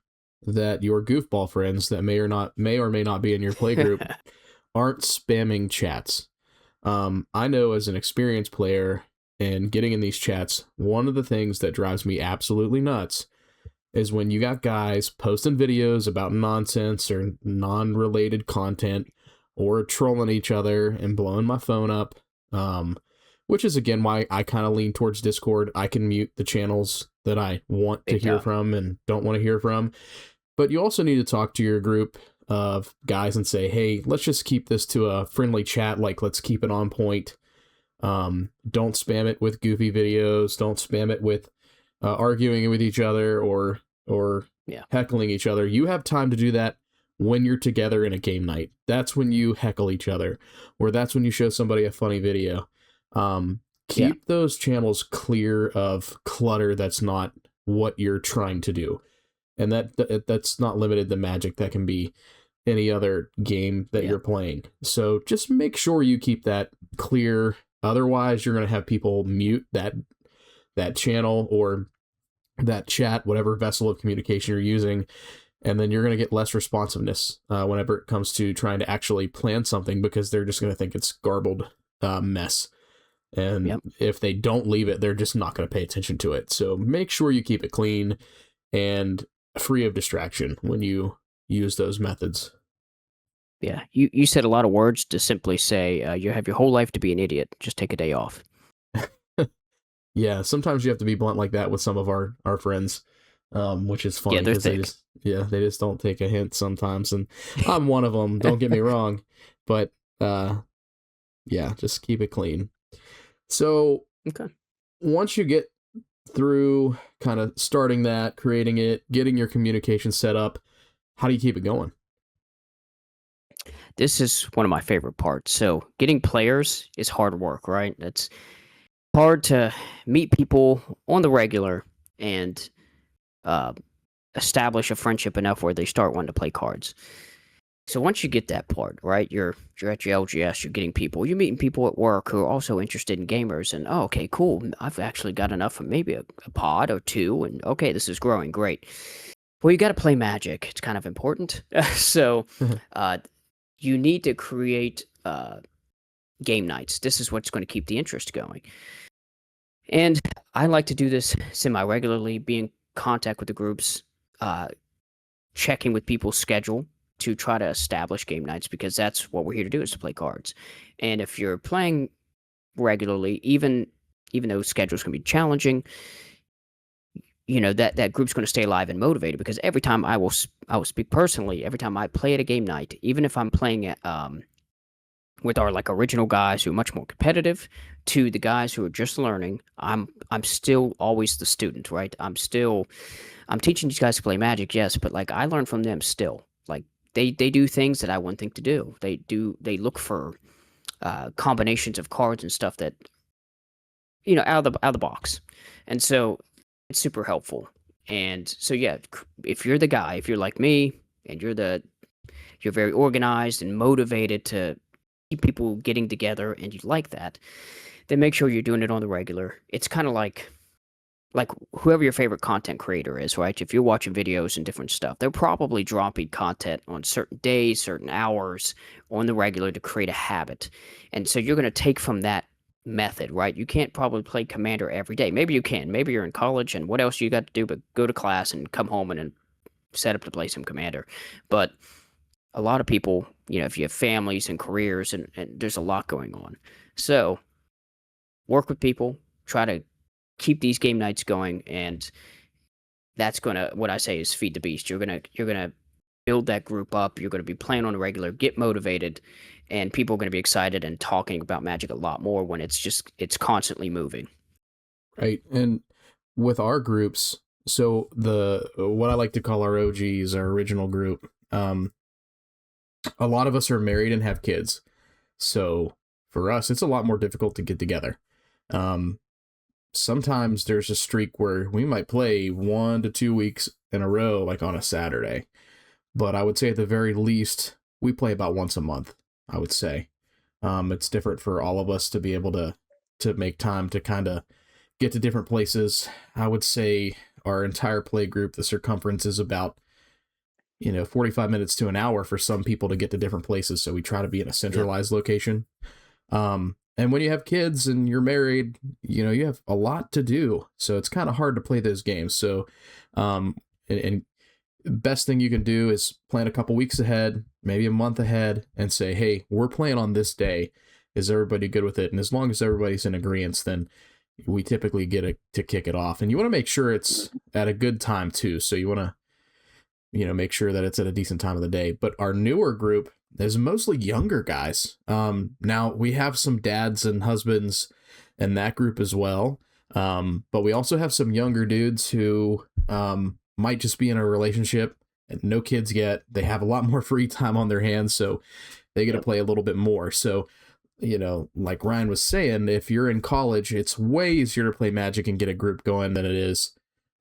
that your goofball friends that may or may not be in your playgroup aren't spamming chats. I know as an experienced player and getting in these chats, one of the things that drives me absolutely nuts is when you got guys posting videos about nonsense or non-related content or trolling each other and blowing my phone up. Which is again why I kind of lean towards Discord. I can mute the channels that I want to hear from and don't want to hear from. But you also need to talk to your group of guys and say, hey, let's just keep this to a friendly chat. Like, let's keep it on point. Don't spam it with goofy videos. Don't spam it with arguing with each other or heckling each other. You have time to do that when you're together in a game night. That's when you heckle each other, or that's when you show somebody a funny video. Keep those channels clear of clutter that's not what you're trying to do. And that's not limited to Magic. That can be any other game that you're playing. So just make sure you keep that clear. Otherwise, you're going to have people mute that channel or that chat, whatever vessel of communication you're using, and then you're going to get less responsiveness whenever it comes to trying to actually plan something, because they're just going to think it's garbled mess. And if they don't leave it, they're just not going to pay attention to it. So make sure you keep it clean and free of distraction when you use those methods. Yeah, you said a lot of words to simply say you have your whole life to be an idiot. Just take a day off. Yeah, sometimes you have to be blunt like that with some of our friends, which is funny because they just don't take a hint sometimes, and I'm one of them. Don't get me wrong, but just keep it clean. So once you get through kind of starting that, creating it, getting your communication set up, how do you keep it going? This is one of my favorite parts. So getting players is hard work, right? It's hard to meet people on the regular and establish a friendship enough where they start wanting to play cards. So once you get that part, right, you're at your LGS, you're getting people, you're meeting people at work who are also interested in gamers, and oh, okay, cool, I've actually got enough for maybe a pod or two, and okay, this is growing, great. Well, you got to play Magic. It's kind of important. So you need to create game nights. This is what's going to keep the interest going. And I like to do this semi-regularly, be in contact with the groups, checking with people's schedule to try to establish game nights because that's what we're here to do is to play cards. And if you're playing regularly, even though schedules can be challenging, that group's going to stay alive and motivated because every time I will speak personally, every time I play at a game night, even if I'm playing it with our like original guys who are much more competitive to the guys who are just learning, I'm still always the student, right? I'm teaching these guys to play Magic, yes, but like I learn from them still. Like they do things that I wouldn't think to do. They look for combinations of cards and stuff that out of the box, and so it's super helpful. And so yeah, if you're the guy, if you're like me, and you're very organized and motivated to keep people getting together, and you like that, then make sure you're doing it on the regular. It's kind of like whoever your favorite content creator is, right? If you're watching videos and different stuff, they're probably dropping content on certain days, certain hours on the regular to create a habit. And so you're going to take from that method, right? You can't probably play Commander every day. Maybe you can. Maybe you're in college and what else you got to do but go to class and come home and set up to play some Commander. But a lot of people, if you have families and careers and there's a lot going on. So work with people, try to keep these game nights going, and that's gonna what I say is feed the beast. You're gonna build that group up. You're gonna be playing on a regular, get motivated, and people are gonna be excited and talking about Magic a lot more when it's constantly moving. Right. And with our groups, so the what I like to call our OGs, our original group, a lot of us are married and have kids. So for us, it's a lot more difficult to get together. Sometimes there's a streak where we might play 1 to 2 weeks in a row, like on a Saturday. But I would say at the very least, we play about once a month, I would say. It's different for all of us to be able to make time to kind of get to different places. I would say our entire play group, the circumference is about 45 minutes to an hour for some people to get to different places. So we try to be in a Yeah. centralized location. And when you have kids and you're married, you have a lot to do. So it's kind of hard to play those games. So, and best thing you can do is plan a couple weeks ahead, maybe a month ahead, and say, hey, we're playing on this day. Is everybody good with it? And as long as everybody's in agreement, then we typically get to kick it off. And you want to make sure it's at a good time too. So you want to, make sure that it's at a decent time of the day. But our newer group is mostly younger guys. Now we have some dads and husbands in that group as well. But we also have some younger dudes who might just be in a relationship and no kids yet. They have a lot more free time on their hands, so they get to Yep. play a little bit more. So, like Ryan was saying, if you're in college, it's way easier to play Magic and get a group going than it is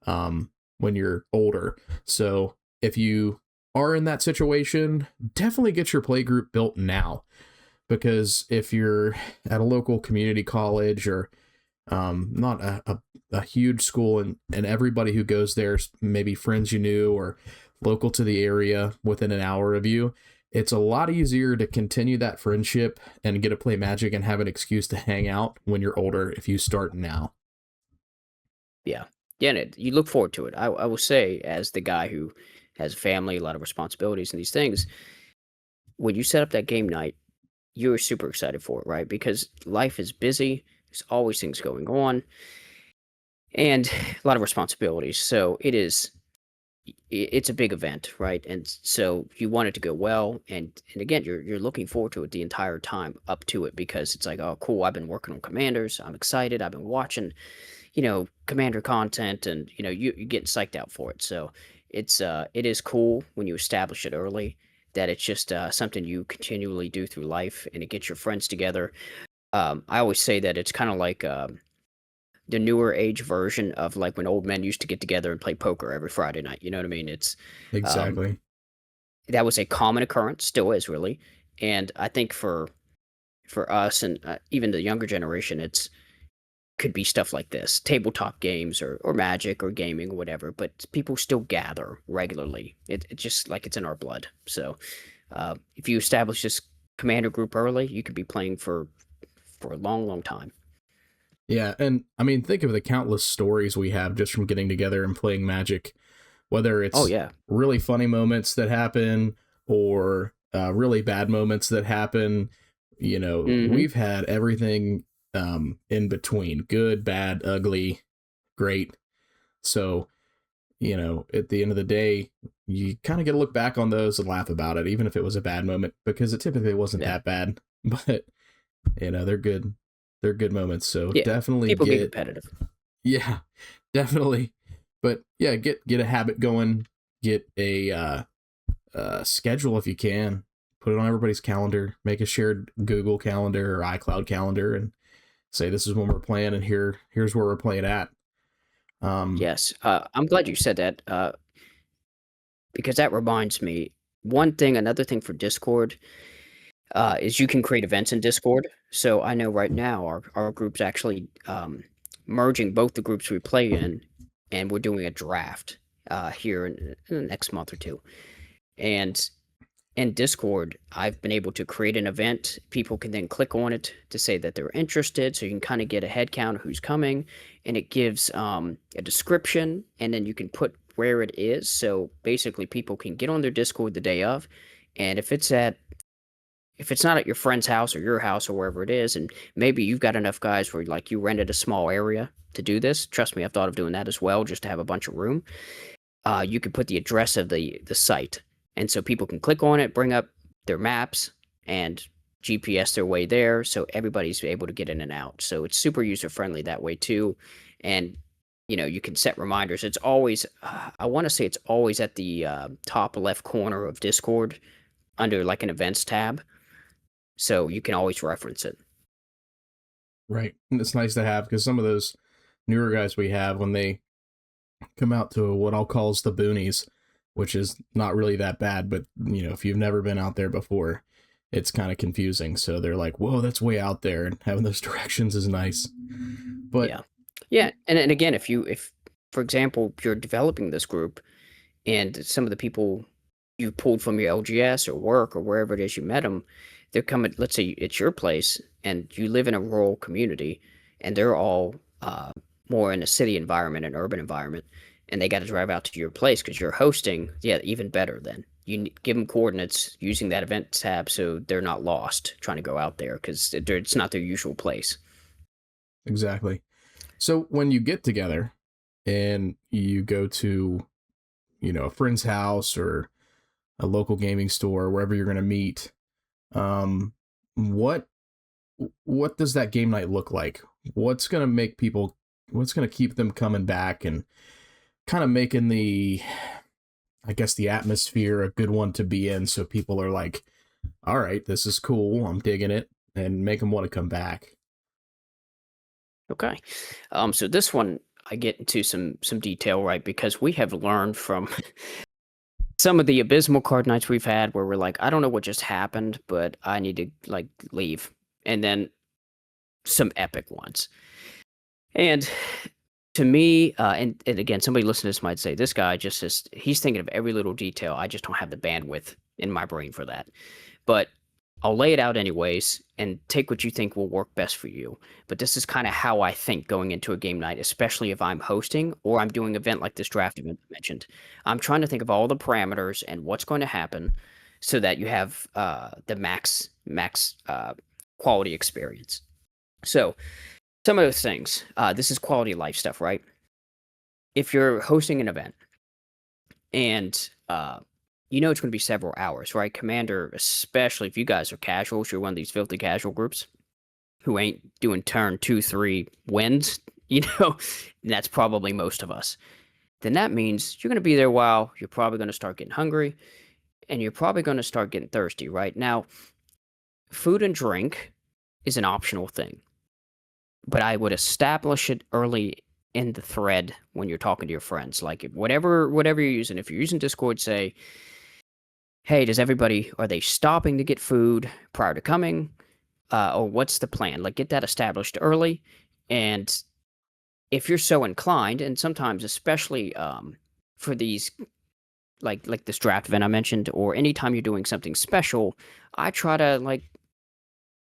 when you're older. So if you are in that situation, definitely get your play group built now. Because if you're at a local community college or not a huge school and everybody who goes there is maybe friends you knew or local to the area within an hour of you, it's a lot easier to continue that friendship and get to play Magic and have an excuse to hang out when you're older if you start now. Yeah. Yeah, and you look forward to it. I will say, as the guy who has a family, a lot of responsibilities, and these things, when you set up that game night, you're super excited for it, right? Because life is busy. There's always things going on, and a lot of responsibilities. So it's a big event, right? And so you want it to go well, and again, you're looking forward to it the entire time up to it because it's like, oh, cool! I've been working on commanders. I'm excited. I've been watching commander content and you get psyched out for it. So it is cool when you establish it early that it's just something you continually do through life and it gets your friends together. I always say that it's kind of like the newer age version of like when old men used to get together and play poker every Friday night. You know what I mean? It's um, Exactly. that was a common occurrence, still is really, and I think for us and even the younger generation, it's could be stuff like this, tabletop games or magic or gaming or whatever, but people still gather regularly. It's just like it's in our blood. So if you establish this commander group early, you could be playing for a long, long time. Yeah, and I mean, think of the countless stories we have just from getting together and playing Magic, whether Oh it's yeah, really funny moments that happen or really bad moments that happen. Mhm. We've had everything in between: good, bad, ugly, great. So, at the end of the day, you kind of get to look back on those and laugh about it, even if it was a bad moment, because it typically wasn't Yeah. that bad. But, they're good. They're good moments. So Yeah. definitely People get competitive. yeah, definitely. But yeah, get a habit going. Get a schedule if you can. Put it on everybody's calendar. Make a shared Google calendar or iCloud calendar, and say this is when we're playing, and here's where we're playing at. Um, Yes. I'm glad you said that, because that reminds me, another thing for Discord, is you can create events in Discord. So I know right now our group's actually, merging both the groups we play in, and we're doing a draft, here in the next month or 2. And in Discord, I've been able to create an event. People can then click on it to say that they're interested, so you can kind of get a head count of who's coming, and it gives a description, and then you can put where it is. So basically, people can get on their Discord the day of, and if it's not at your friend's house or your house or wherever it is, and maybe you've got enough guys where like you rented a small area to do this. Trust me, I've thought of doing that as well, just to have a bunch of room. You could put the address of the site, and so people can click on it, bring up their maps, and GPS their way there, so everybody's able to get in and out. So it's super user friendly that way too, and you can set reminders. It's always, I want to say it's always at the top left corner of Discord under like an events tab, so you can always reference it. right. And it's nice to have, because some of those newer guys we have, when they come out to what I'll call the boonies, which is not really that bad, but if you've never been out there before, it's kind of confusing. So they're like, "Whoa, that's way out there," and having those directions is nice. But Yeah, yeah, and again, if for example you're developing this group and some of the people you pulled from your LGS or work or wherever it is you met them, they're coming. Let's say it's your place, and you live in a rural community, and they're all more in a city environment, an urban environment, and they got to drive out to your place because you're hosting. Yeah, even better. Then give them coordinates using that event tab so they're not lost trying to go out there because it's not their usual place. exactly. So when you get together and you go to, a friend's house or a local gaming store, wherever you're going to meet, um, what what does that game night look like? What's going to make people? What's going to keep them coming back and kind of making I guess, the atmosphere a good one to be in, so people are like, "All right, this is cool. I'm digging it," and make them want to come back. Okay. So this one I get into some detail, right? Because we have learned from some of the abysmal card nights we've had where we're like, I don't know what just happened, but I need to like leave. And then some epic ones. And to me, and again, somebody listening to this might say, this guy just is, he's thinking of every little detail. I just don't have the bandwidth in my brain for that. But I'll lay it out anyways and take what you think will work best for you. But this is kind of how I think going into a game night, especially if I'm hosting or I'm doing an event like this draft event I mentioned. I'm trying to think of all the parameters and what's going to happen so that you have the max quality experience. So some of those things, this is quality of life stuff, right? If you're hosting an event and it's going to be several hours, right? Commander, especially if you guys are casuals, you're one of these filthy casual groups who ain't doing turn 2, 3 wins, and that's probably most of us. Then that means you're going to be there a while. You're probably going to start getting hungry, and you're probably going to start getting thirsty, right? Now, food and drink is an optional thing, but I would establish it early in the thread when you're talking to your friends. Like whatever you're using. If you're using Discord, say, hey, are they stopping to get food prior to coming? Or what's the plan? Like, get that established early. And if you're so inclined, and sometimes, especially for these, like this draft event I mentioned, or anytime you're doing something special, I try to like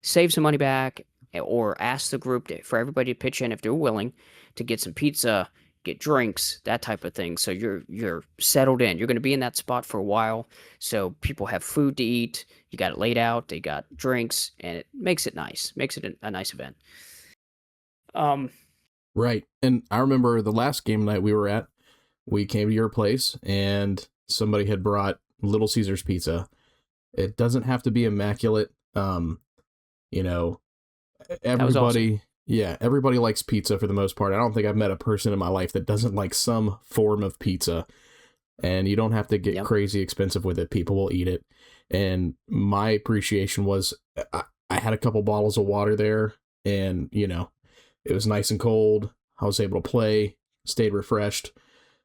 save some money back or ask the group for everybody to pitch in if they're willing to get some pizza get drinks, that type of thing. So you're settled in. You're going to be in that spot for a while. So people have food to eat. You got it laid out. They got drinks, and it makes it nice. Makes it a nice event. Um, Right. And I remember the last game night we were at, we came to your place and somebody had brought Little Caesars pizza. It doesn't have to be immaculate. You know, that was awesome. everybody, yeah, everybody likes pizza for the most part. I don't think I've met a person in my life that doesn't like some form of pizza. And you don't have to get Yep. crazy expensive with it. People will eat it. And my appreciation was I had a couple bottles of water there, and, you know, it was nice and cold. I was able to play, stayed refreshed.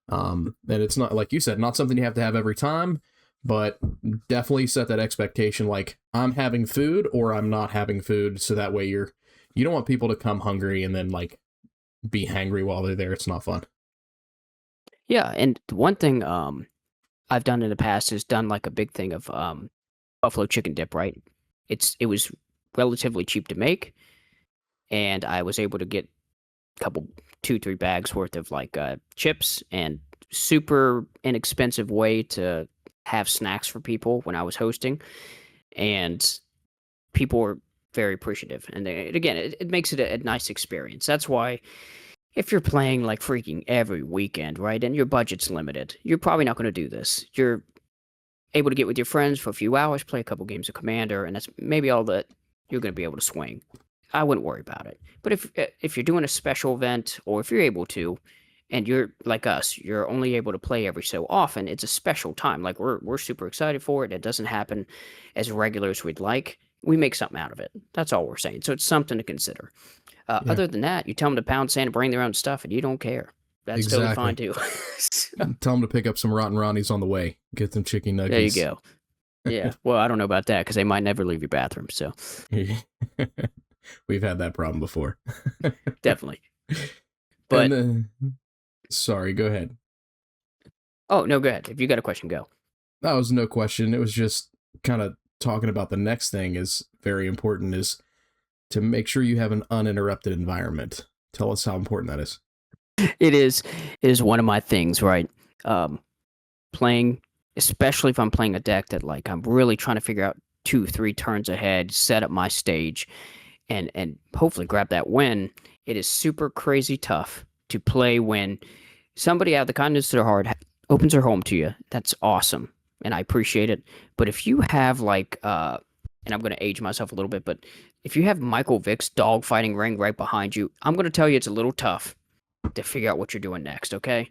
And it's not, like you said, not something you have to have every time, but definitely set that expectation like I'm having food or I'm not having food. So that way you don't want people to come hungry and then like be hangry while they're there. It's not fun. Yeah, and the one thing I've done in the past is done like a big thing of buffalo chicken dip, right? It was relatively cheap to make, and I was able to get a couple 2, 3 bags worth of like chips and super inexpensive way to have snacks for people when I was hosting, and people were very appreciative. And again, it makes it a nice experience. That's why if you're playing like freaking every weekend, right, and your budget's limited, you're probably not going to do this. You're able to get with your friends for a few hours, play a couple games of Commander, and that's maybe all that you're going to be able to swing. I wouldn't worry about it. But if you're doing a special event, or if you're able to, and you're like us, you're only able to play every so often, it's a special time. Like we're super excited for it. It doesn't happen as regular as we'd like. We make something out of it. That's all we're saying. So it's something to consider. Yeah, Other than that, you tell them to pound sand and bring their own stuff, and you don't care. That's totally fine exactly. too. So, Tell them to pick up some Rotten Ronnies on the way. Get some chicken there you nuggets. go. Yeah. Well, I don't know about that because they might never leave your bathroom. So We've had that problem before. definitely. And But sorry, go ahead. oh no, go ahead. If you got a question, go. That was no question. It was just kind of talking about the next thing is very important, is to make sure you have an uninterrupted environment. Tell us how important that is. It is one of my things, right? Playing, especially if I'm playing a deck that like I'm really trying to figure out 2, 3 turns ahead, set up my stage, and hopefully grab that win. It is super crazy tough to play when somebody out of the kindness of their heart opens their home to you. That's awesome, and I appreciate it. But if you have like, and I'm going to age myself a little bit, but if you have Michael Vick's dogfighting ring right behind you, I'm going to tell you it's a little tough to figure out what you're doing next, okay?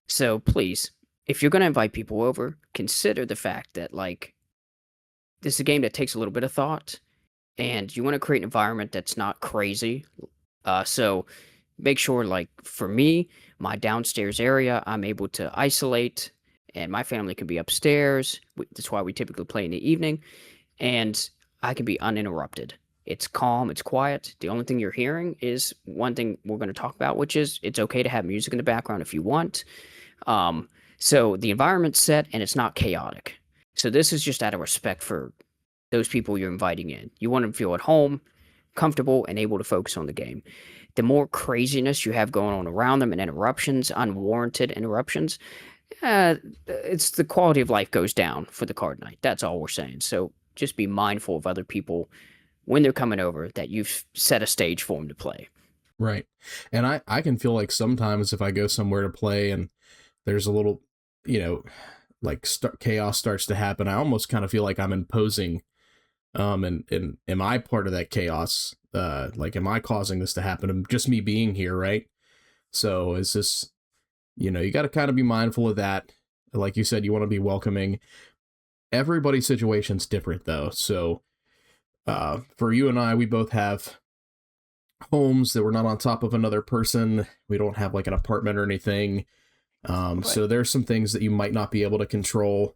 So please, if you're going to invite people over, consider the fact that, like, this is a game that takes a little bit of thought, and you want to create an environment that's not crazy. So make sure, like, for me, my downstairs area, I'm able to isolate, and my family can be upstairs. That's why we typically play in the evening, and I can be uninterrupted. It's calm, it's quiet. The only thing you're hearing is one thing we're going to talk about, which is it's okay to have music in the background if you want. So the environment's set and it's not chaotic. So this is just out of respect for those people you're inviting in. You want them to feel at home, comfortable, and able to focus on the game. The more craziness you have going on around them and interruptions, unwarranted interruptions, it's the quality of life goes down for the card night. That's all we're saying. So just be mindful of other people when they're coming over, that you've set a stage for them to play. Right. And I can feel like sometimes if I go somewhere to play and there's a little, you know, like chaos starts to happen, I almost kind of feel like I'm imposing. And am I part of that chaos? Like, am I causing this to happen? Just me being here, right? So it's just, you know, you got to kind of be mindful of that. Like you said, you want to be welcoming. Everybody's situation's different though. So for you and I, we both have homes that we're not on top of another person. We don't have like an apartment or anything. So there's some things that you might not be able to control.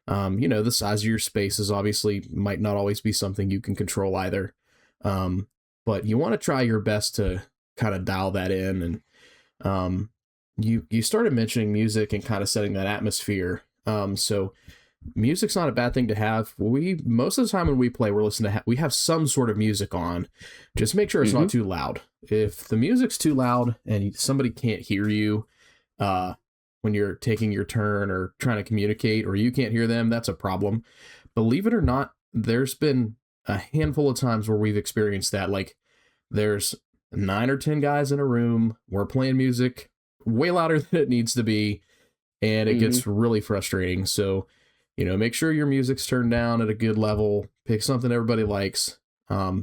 You know, the size of your space is obviously might not always be something you can control either. But you want to try your best to kind of dial that in. And you started mentioning music and kind of setting that atmosphere. So music's not a bad thing to have. We most of the time when we play, we're listening to we have some sort of music on. Just make sure it's not too loud. If the music's too loud and somebody can't hear you, uh, when you're taking your turn or trying to communicate, or you can't hear them, that's a problem. Believe it or not, there's been a handful of times where we've experienced that. Like, there's 9 or 10 guys in a room, we're playing music way louder than it needs to be, and it Hmm. gets really frustrating. So, make sure your music's turned down at a good level, pick something everybody likes.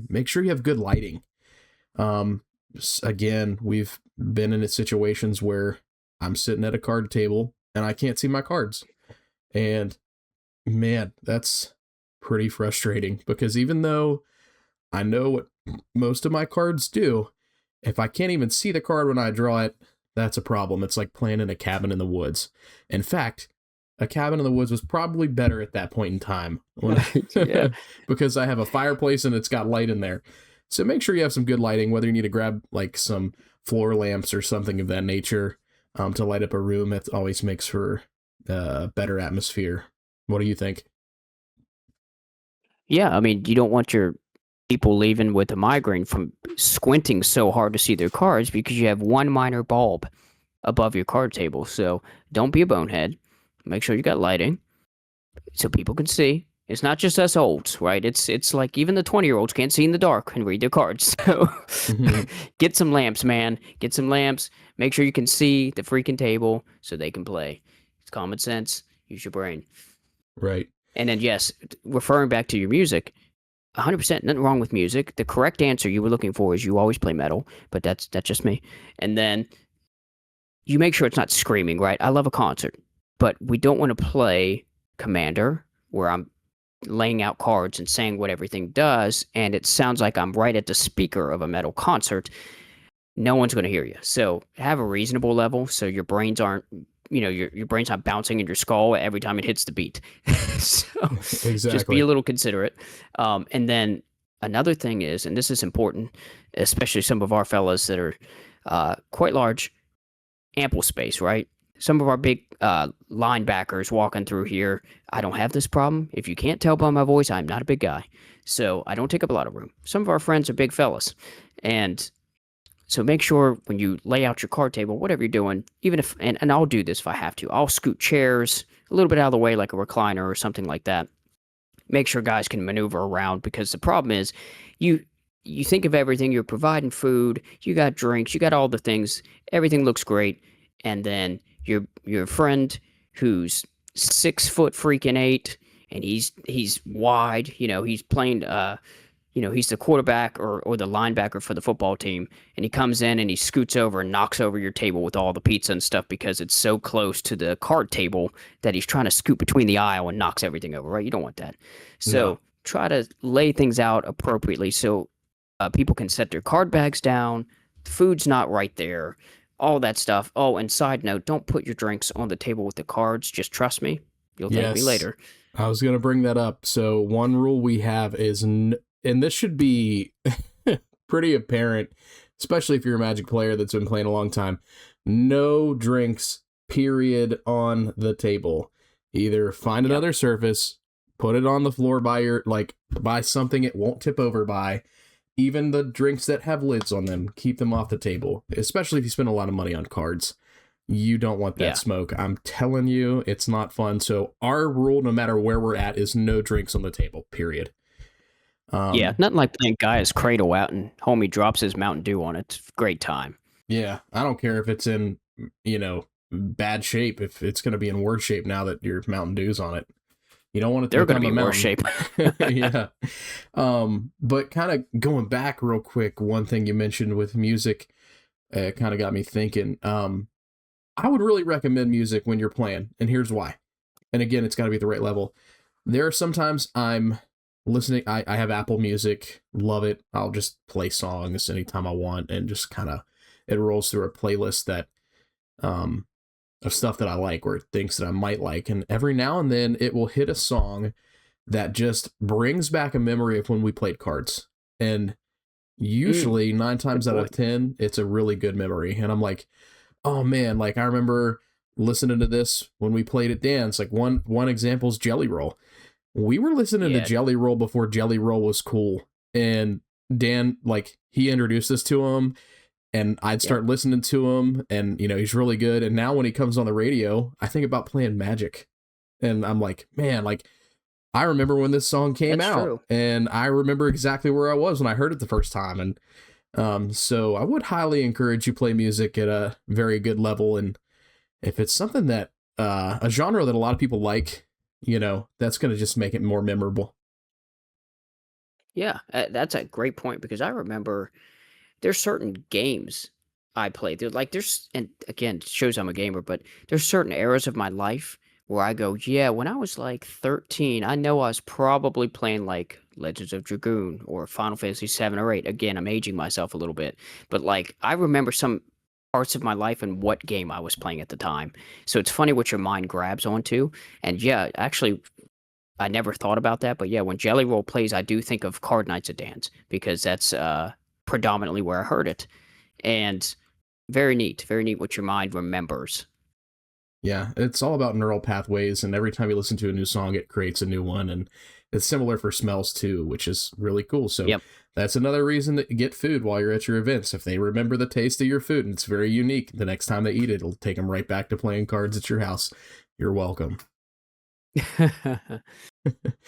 Make sure you have good lighting. Um, Again, we've been in situations where I'm sitting at a card table and I can't see my cards. And man, that's pretty frustrating, because even though I know what most of my cards do, if I can't even see the card when I draw it, that's a problem. It's like playing in a cabin in the woods. In fact, a cabin in the woods was probably better at that point in time when Yeah. because I have a fireplace and it's got light in there. So make sure you have some good lighting, whether you need to grab like some floor lamps or something of that nature, to light up a room. It always makes for a better atmosphere. What do you think? Yeah, I mean, you don't want your people leaving with a migraine from squinting so hard to see their cards because you have one minor bulb above your card table. So don't be a bonehead. Make sure you got lighting so people can see. It's not just us olds, right? It's like even the 20-year-olds can't see in the dark and read their cards. So get some lamps, man. Get some lamps. Make sure you can see the freaking table so they can play. It's common sense. Use your brain. Right. And then yes, referring back to your music, 100% nothing wrong with music. The correct answer you were looking for is you always play metal, but that's just me. And then you make sure it's not screaming, right? I love a concert, but we don't want to play Commander where I'm laying out cards and saying what everything does, and it sounds like I'm right at the speaker of a metal concert. No one's going to hear you. So have a reasonable level so your brains aren't, your brain's not bouncing in your skull every time it hits the beat. So just be a Exactly. little considerate. And then another thing is, and this is important, especially some of our fellas that are quite large, ample space, right? Some of our big linebackers walking through here, I don't have this problem. If you can't tell by my voice, I'm not a big guy. So I don't take up a lot of room. Some of our friends are big fellas. And so make sure when you lay out your card table, whatever you're doing, even if, and I'll do this if I have to, I'll scoot chairs a little bit out of the way, like a recliner or something like that. Make sure guys can maneuver around because the problem is you you think of everything, you're providing food, you got drinks, you got all the things, everything looks great, and then your friend who's 6 foot freaking eight and he's wide, he's playing he's the quarterback or the linebacker for the football team, and he comes in and he scoots over and knocks over your table with all the pizza and stuff because it's so close to the card table that he's trying to scoot between the aisle and knocks everything over, right? You don't want that. No. So try to lay things out appropriately so people can set their card bags down. Food's not right there. All that stuff. Oh, and side note, don't put your drinks on the table with the cards. Just trust me. You'll thank me Yes. later. I was going to bring that up. So, one rule we have is, and this should be pretty apparent, especially if you're a Magic player that's been playing a long time, no drinks, period, on the table. Either find Yep. another surface, put it on the floor by something it won't tip over by. Even the drinks that have lids on them, keep them off the table, especially if you spend a lot of money on cards. You don't want that Yeah. smoke. I'm telling you, it's not fun. So our rule, no matter where we're at, is no drinks on the table, period. Yeah, Um, nothing like playing Gaia's Cradle out and homie drops his Mountain Dew on it. It's a great time. yeah, I don't care if it's in, bad shape, if it's going to be in worse shape now that your Mountain Dew's on it. You don't want it to They're going to become be a in worse mountain. shape. Yeah. But kind of going back real quick, one thing you mentioned with music kind of got me thinking. I would really recommend music when you're playing, and here's why. And again, it's got to be at the right level. There are sometimes I'm listening. I have Apple Music, love it. I'll just play songs anytime I want, and just kind of it rolls through a playlist that um of stuff that I like or things that I might like. And every now and then it will hit a song that just brings back a memory of when we played cards. And Mm, usually nine good times out of point. 10, it's a really good memory. And I'm like, oh man, like I remember listening to this when we played at Dance. Like one example is Jelly Roll. We were listening to Yeah. Jelly Roll before Jelly Roll was cool. And Dan, like, he introduced us to him. and I'd Yep. start listening to him, and he's really good. And now when he comes on the radio, I think about playing Magic, and I'm like, man, like I remember when this song came That's out, true. and I remember exactly where I was when I heard it the first time. And so I would highly encourage you play music at a very good level, and if it's something that a genre that a lot of people like, that's going to just make it more memorable. Yeah, that's a great point because I remember there's certain games I played. There's and again, it shows I'm a gamer, but there's certain eras of my life where I go, yeah, when I was like 13, I know I was probably playing like Legends of Dragoon or Final Fantasy 7 or 8. Again, I'm aging myself a little bit, but like I remember some parts of my life and what game I was playing at the time. So it's funny what your mind grabs onto. And yeah, actually I never thought about that, but yeah, when Jelly Roll plays, I do think of Card Knights of Dance because that's predominantly where I heard it. And very neat what your mind remembers. Yeah, it's all about neural pathways, and every time you listen to a new song, it creates a new one, and it's similar for smells too, which is really cool. So Yep. that's another reason to get food while you're at your events. If they remember the taste of your food and it's very unique, the next time they eat it, it'll take them right back to playing cards at your house. You're welcome.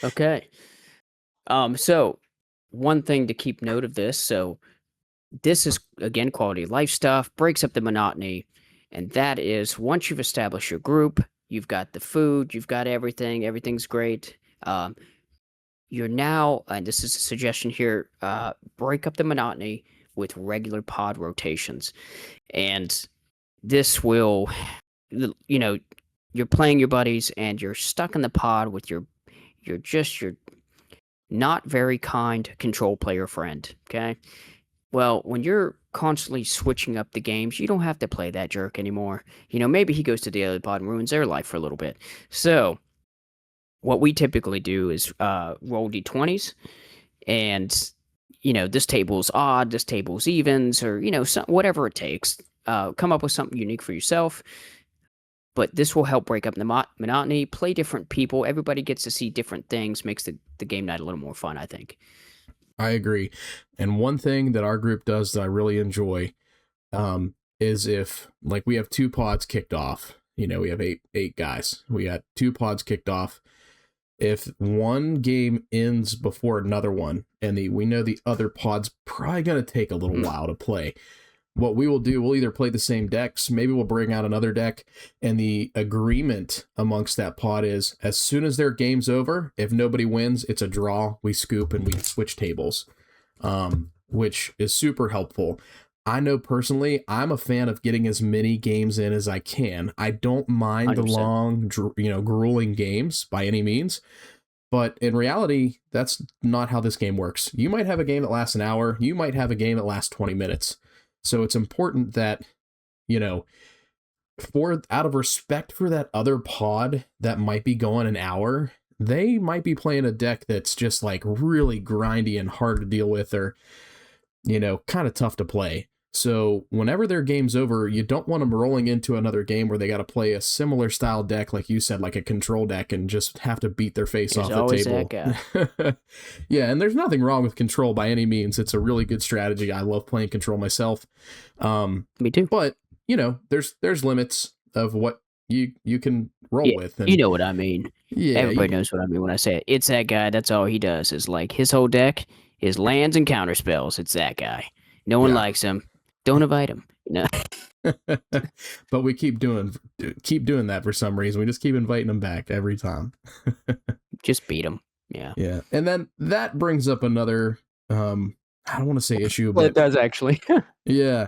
Okay. So one thing to keep note of this. So this is again quality of life stuff, breaks up the monotony, and that is once you've established your group, you've got the food, you've got everything, everything's great. You're now, and this is a suggestion here, break up the monotony with regular pod rotations. And this will, you know, you're playing your buddies and you're stuck in the pod with your not very kind control player friend. Okay. Well, when you're constantly switching up the games, you don't have to play that jerk anymore. Maybe he goes to the other pod and ruins their life for a little bit. So, what we typically do is roll d20s, and this table's odd, this table's evens, or whatever it takes. Come up with something unique for yourself. But this will help break up the monotony. Play different people. Everybody gets to see different things. Makes the game night a little more fun, I think. I agree. And one thing that our group does that I really enjoy is if like we have two pods kicked off. We have eight guys. We got two pods kicked off. If one game ends before another one, and we know the other pod's probably gonna take a little while to play, what we will do, we'll either play the same decks, maybe we'll bring out another deck, and the agreement amongst that pod is as soon as their game's over, if nobody wins, it's a draw, we scoop and we switch tables, which is super helpful. I know personally, I'm a fan of getting as many games in as I can. I don't mind the 100%. long, grueling games by any means. But in reality, that's not how this game works. You might have a game that lasts an hour. You might have a game that lasts 20 minutes. So it's important that, out of respect for that other pod that might be going an hour, they might be playing a deck that's just like really grindy and hard to deal with, or, kind of tough to play. So whenever their game's over, you don't want them rolling into another game where they got to play a similar style deck, like you said, like a control deck, and just have to beat their face There's off the always that table. guy. Yeah, and there's nothing wrong with control by any means. It's a really good strategy. I love playing control myself. Me too. But there's limits of what you can roll Yeah, with, you and know what I mean. yeah, Everybody knows what I mean when I say it. It's that guy. That's all he does. Is like his whole deck is lands and counter spells. It's that guy. No one yeah. likes him. Don't invite him. But we keep doing that for some reason. We just keep inviting them back every time. Just beat him. Yeah. Yeah, and then that brings up another I don't want to say issue, Well, it but does actually. yeah,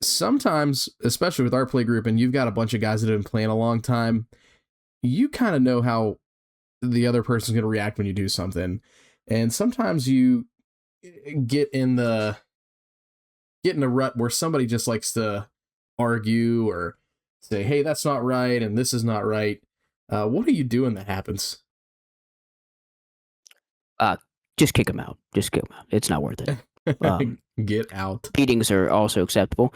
sometimes, especially with our play group, and you've got a bunch of guys that have been playing a long time, you kind of know how the other person's going to react when you do something, and sometimes you get in a rut where somebody just likes to argue or say, hey, that's not right and this is not right. What do you do when that happens? Just kick him out. Just kick him out. It's not worth it. Get out. Beatings are also acceptable.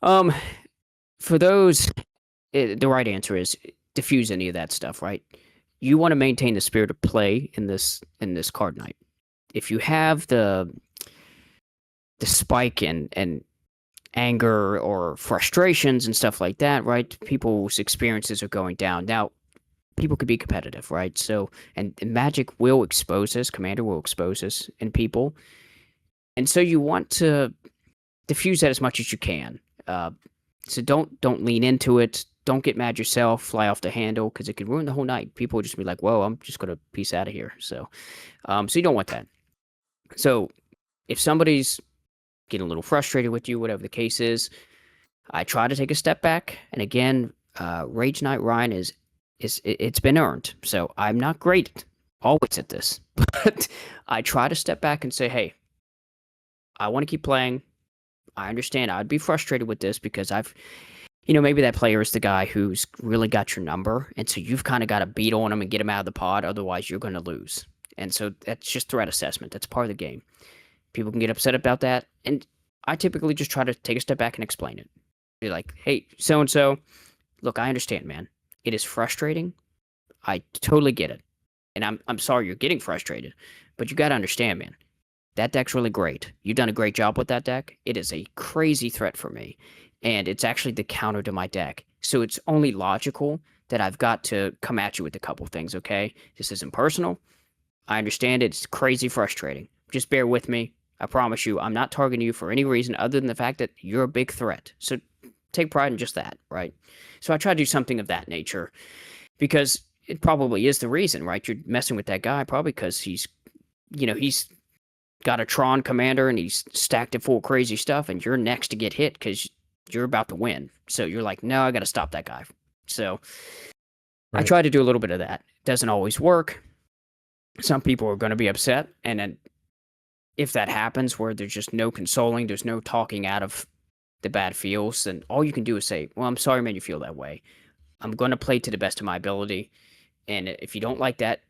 For those, the right answer is diffuse any of that stuff. Right. You want to maintain the spirit of play in this card night. If you have the spike and anger or frustrations and stuff like that, right? People's experiences are going down. Now, people could be competitive, right? So, and Magic will expose this, Commander will expose this in people. And so you want to diffuse that as much as you can. So don't lean into it. Don't get mad yourself. Fly off the handle because it could ruin the whole night. People will just be like, "Whoa, I'm just gonna peace out of here." So you don't want that. So if somebody's getting a little frustrated with you, whatever the case is, I try to take a step back. And again, Rage Knight Ryan it's been earned. So I'm not great always at this, but I try to step back and say, "Hey, I want to keep playing. I understand. I'd be frustrated with this because maybe that player is the guy who's really got your number, and so you've kind of got to beat on him and get him out of the pod. Otherwise, you're going to lose. And so that's just threat assessment. That's part of the game. People can get upset about that, and I typically just try to take a step back and explain it. Be like, hey, so and so, look, I understand, man. It is frustrating. I totally get it, and I'm sorry you're getting frustrated, but you got to understand, man. That deck's really great. You've done a great job with that deck. It is a crazy threat for me, and it's actually the counter to my deck. So it's only logical that I've got to come at you with a couple things, okay? This isn't personal. I understand it's crazy frustrating. Just bear with me. I promise you, I'm not targeting you for any reason other than the fact that you're a big threat. So take pride in just that, right? So I try to do something of that nature because it probably is the reason, right? You're messing with that guy probably because he's got a Tron commander and he's stacked it full of crazy stuff, and you're next to get hit because you're about to win. So you're like, no, I got to stop that guy. So I try to do a little bit of that. It doesn't always work. Some people are going to be upset, and then if that happens where there's just no consoling, there's no talking out of the bad feels, then all you can do is say, well, I'm sorry, man, you feel that way. I'm going to play to the best of my ability, and if you don't like that,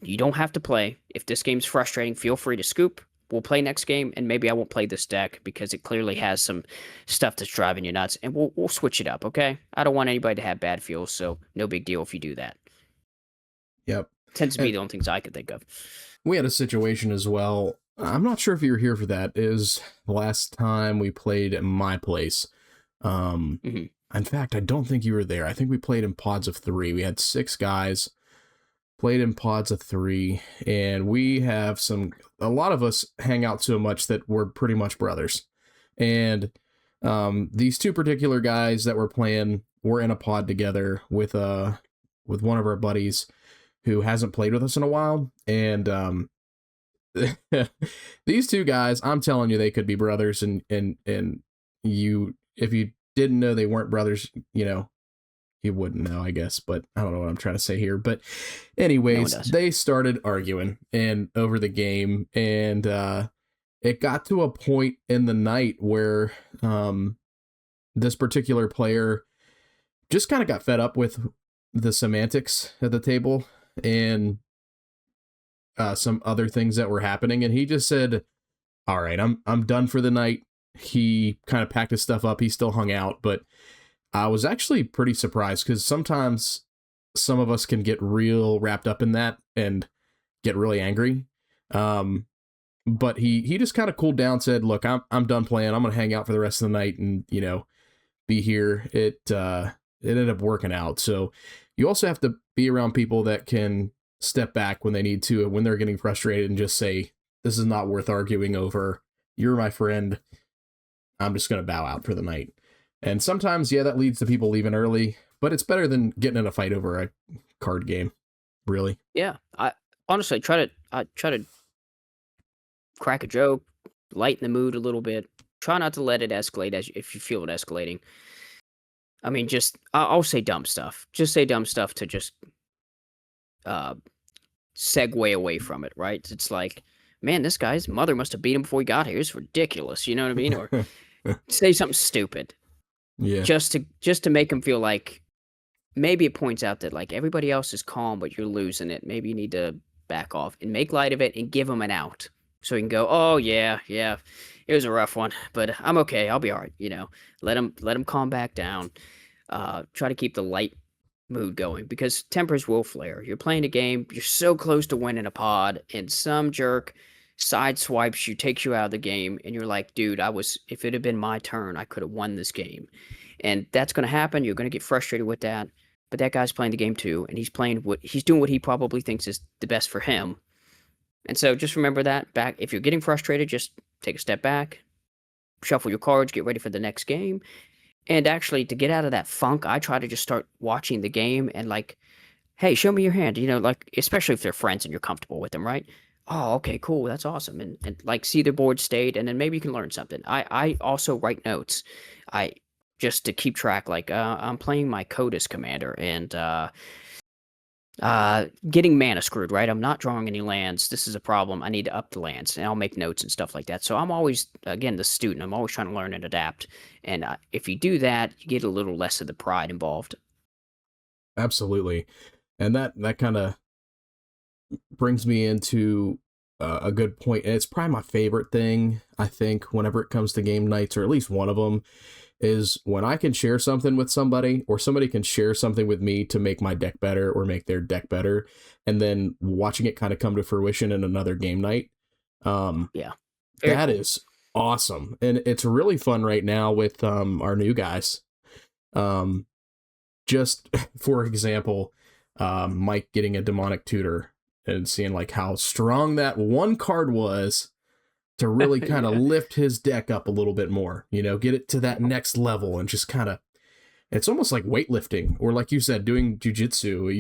you don't have to play. If this game's frustrating, feel free to scoop. We'll play next game, and maybe I won't play this deck because it clearly has some stuff that's driving you nuts, and we'll switch it up, okay? I don't want anybody to have bad feels, so no big deal if you do that. Yep. Tends to be the only things I could think of. We had a situation as well. I'm not sure if you were here for that. It was the last time we played at my place. In fact, I don't think you were there. I think we played in pods of 3. We had 6 guys, played in pods of 3, and we have a lot of us hang out so much that we're pretty much brothers. And these 2 particular guys that were playing were in a pod together with one of our buddies who hasn't played with us in a while. And these 2 guys, I'm telling you, they could be brothers, and you, if you didn't know they weren't brothers, you wouldn't know, I guess, but I don't know what I'm trying to say here. But anyways, they started arguing and over the game, and it got to a point in the night where this particular player just kind of got fed up with the semantics at the table and some other things that were happening, and he just said, all right, I'm done for the night. He kind of packed his stuff up. He still hung out, but I was actually pretty surprised because sometimes some of us can get real wrapped up in that and get really angry. But he just kind of cooled down, said, look, I'm done playing. I'm going to hang out for the rest of the night and, be here. It ended up working out. So you also have to be around people that can step back when they need to, when they're getting frustrated, and just say, this is not worth arguing over. You're my friend. I'm just going to bow out for the night. And sometimes, yeah, that leads to people leaving early, but it's better than getting in a fight over a card game, really. Yeah, I honestly try to crack a joke, lighten the mood a little bit. Try not to let it escalate if you feel it escalating. I mean, I'll say dumb stuff. Just say dumb stuff to just segue away from it, right? It's like, man, this guy's mother must have beat him before he got here. It's ridiculous, you know what I mean? Or say something stupid. Yeah. Just to make him feel like maybe it points out that like everybody else is calm, but you're losing it. Maybe you need to back off and make light of it and give him an out. So he can go, oh yeah, it was a rough one, but I'm okay. I'll be all right. Let him calm back down. Try to keep the light mood going because tempers will flare. You're playing a game. You're so close to winning a pod, and some jerk side swipes you, takes you out of the game, and you're like, dude, if it had been my turn, I could have won this game. And that's going to happen. You're going to get frustrated with that. But that guy's playing the game too, and he's doing what he probably thinks is the best for him. And so just remember that back. If you're getting frustrated, just take a step back, shuffle your cards, get ready for the next game. And actually, to get out of that funk, I try to just start watching the game and like, hey, show me your hand. Like especially if they're friends and you're comfortable with them, right? Oh, okay, cool, that's awesome. And like see their board state, and then maybe you can learn something. I also write notes. I just to keep track. Like I'm playing my Codus commander, and getting mana screwed, right? I'm not drawing any lands. This is a problem. I need to up the lands, and I'll make notes and stuff like that. So I'm always, again, the student. I'm always trying to learn and adapt. And if you do that, you get a little less of the pride involved. Absolutely. And that kind of brings me into a good point. And it's probably my favorite thing, I think, whenever it comes to game nights, or at least one of them, is when I can share something with somebody, or somebody can share something with me to make my deck better or make their deck better, and then watching it kind of come to fruition in another game night. Yeah. Very That cool. is awesome. And it's really fun right now with our new guys. Um, just for example, Mike getting a demonic tutor and seeing like how strong that one card was to really kind of Yeah. lift his deck up a little bit more, get it to that next level, and just kind of, it's almost like weightlifting, or like you said, doing jujitsu.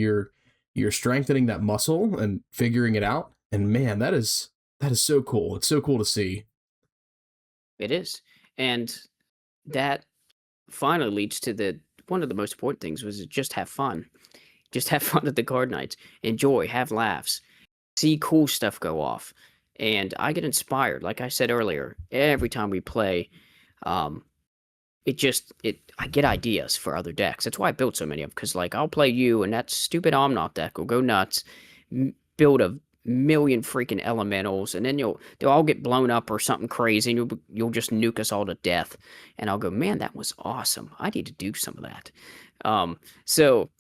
You're strengthening that muscle and figuring it out. And man, that is so cool. It's so cool to see. It is. And that finally leads to the one of the most important things was just have fun. Just have fun at the card nights. Enjoy, have laughs, see cool stuff go off. And I get inspired. Like I said earlier, every time we play, um, I get ideas for other decks. That's why I built so many of them. Because like I'll play you, and that stupid Omnath deck will go nuts, build a million freaking elementals, and then they'll all get blown up or something crazy, and you'll just nuke us all to death. And I'll go, man, that was awesome. I need to do some of that. So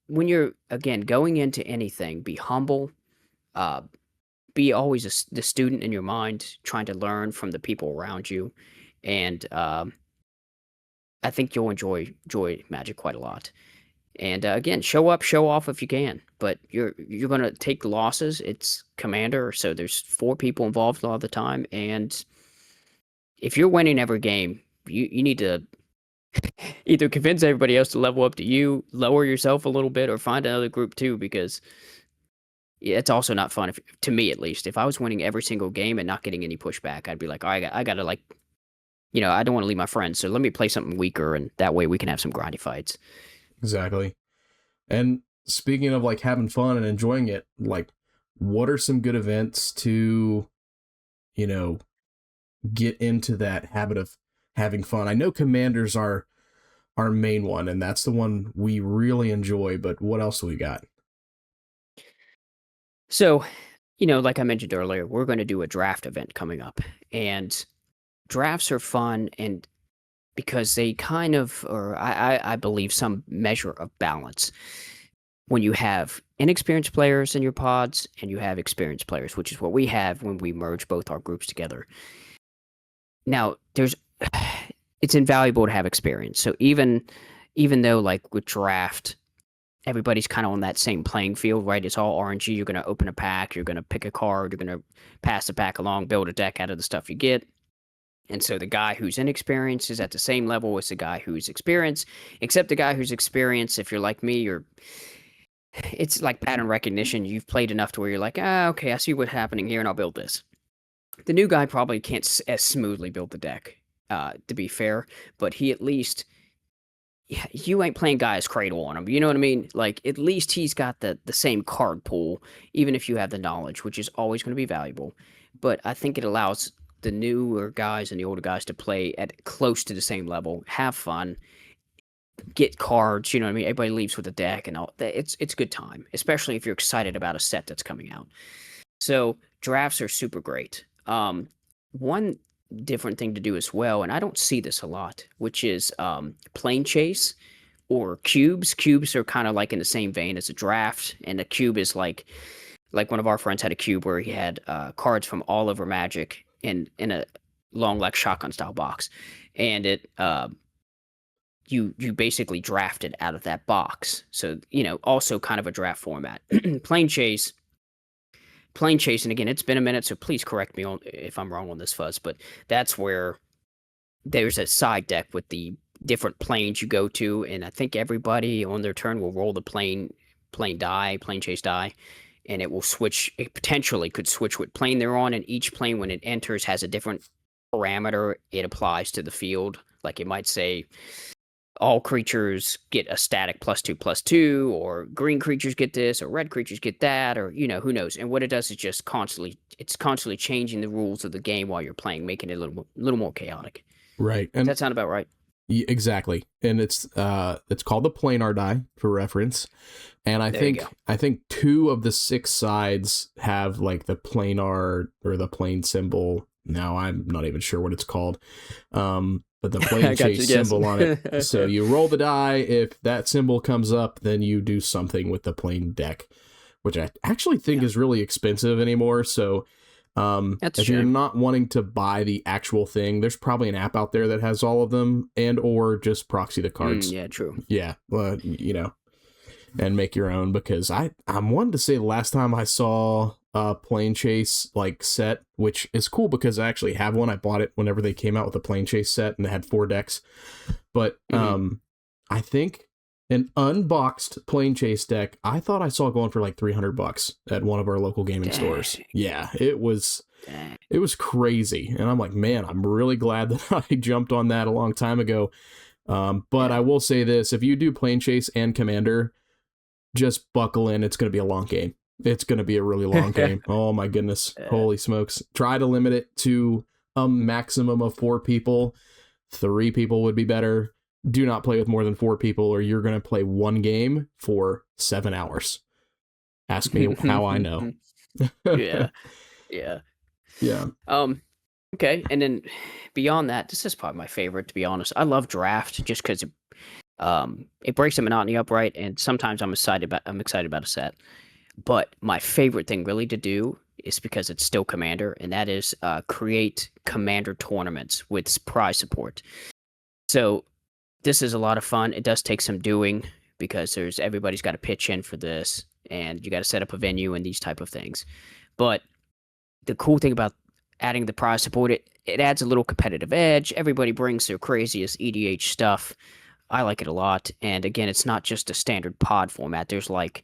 when you're again going into anything, be humble. Uh, be always the student in your mind, trying to learn from the people around you, and I think you'll enjoy Magic quite a lot. And again, show up, show off if you can. But you're gonna take losses. It's Commander, so there's 4 people involved a lot of the time. And if you're winning every game, you need to either convince everybody else to level up to you, lower yourself a little bit, or find another group too. Because yeah, it's also not fun, to me at least. If I was winning every single game and not getting any pushback, I'd be like, oh, I gotta like, I don't want to leave my friends, so let me play something weaker, and that way we can have some grindy fights. Exactly. And speaking of like having fun and enjoying it, like what are some good events to, you know, get into that habit of having fun? I know Commanders are our main one, and that's the one we really enjoy, but what else do we got? So, like I mentioned earlier, we're going to do a draft event coming up, and drafts are fun, and because they kind of, or I believe, some measure of balance. When you have inexperienced players in your pods and you have experienced players, which is what we have when we merge both our groups together. Now, it's invaluable to have experience. So even though like with draft, everybody's kind of on that same playing field, right? It's all RNG. You're going to open a pack, you're going to pick a card, you're going to pass the pack along, build a deck out of the stuff you get. And so the guy who's inexperienced is at the same level as the guy who's experienced, except the guy who's experienced, if you're like me, it's like pattern recognition. You've played enough to where you're like, okay, I see what's happening here, and I'll build this. The new guy probably can't as smoothly build the deck, to be fair, but he at least, yeah, you ain't playing Guy's Cradle on him. You know what I mean? Like at least he's got the same card pool, even if you have the knowledge, which is always going to be valuable. But I think it allows the newer guys and the older guys to play at close to the same level, have fun, get cards. You know what I mean? Everybody leaves with a deck and all. It's a good time, especially if you're excited about a set that's coming out. So drafts are super great. One different thing to do as well, and I don't see this a lot, which is plane chase or cubes. Cubes are kind of like in the same vein as a draft, and a cube is like like one of our friends had a cube where he had cards from all over Magic in a long like shotgun style box, and it you basically drafted out of that box. So also kind of a draft format. Plane Chase. Plane Chase, and again, it's been a minute, so please correct me if I'm wrong on this, Fuzz. But that's where there's a side deck with the different planes you go to, and I think everybody on their turn will roll the plane chase die, and it will switch. It potentially could switch what plane they're on, and each plane when it enters has a different parameter it applies to the field. Like it might say all creatures get a static +2/+2, or green creatures get this, or red creatures get that, or who knows. And what it does is just constantly changing the rules of the game while you're playing, making it a little more chaotic. Right. Does And that sound about right? exactly. And it's called the planar die for reference. And There you go. I think 2 of the 6 sides have like the planar or the plane symbol. Now I'm not even sure what it's called. But the plane chase symbol on it. So you roll the die. If that symbol comes up, then you do something with the plane deck, which I actually think is really expensive anymore. So That's if you're not wanting to buy the actual thing, there's probably an app out there that has all of them, and or just proxy the cards. Yeah, true. Yeah, well, and make your own, because I'm wanting to say the last time I saw a plane chase like set, which is cool because I actually have one. I bought it whenever they came out with the plane chase set, and it had 4 decks. But I think an unboxed plane chase deck, I thought I saw going for like $300 at one of our local gaming stores. Yeah, it was crazy, and I'm like, man, I'm really glad that I jumped on that a long time ago. But I will say this: if you do plane chase and commander, just buckle in. It's going to be a long game. It's going to be a really long game. Oh my goodness. Holy smokes. Try to limit it to a maximum of 4 people. 3 people would be better. Do not play with more than 4 people, or you're going to play one game for 7 hours. Ask me how I know. Yeah. Yeah. Okay, and then beyond that, this is probably my favorite, to be honest. I love draft just because it breaks the monotony up, right? And sometimes I'm excited about a set. But my favorite thing really to do is because it's still Commander, and that is create Commander tournaments with prize support. So this is a lot of fun. It does take some doing because everybody's got to pitch in for this, and you got to set up a venue and these type of things. But the cool thing about adding the prize support, it adds a little competitive edge. Everybody brings their craziest EDH stuff. I like it a lot. And again, it's not just a standard pod format. There's like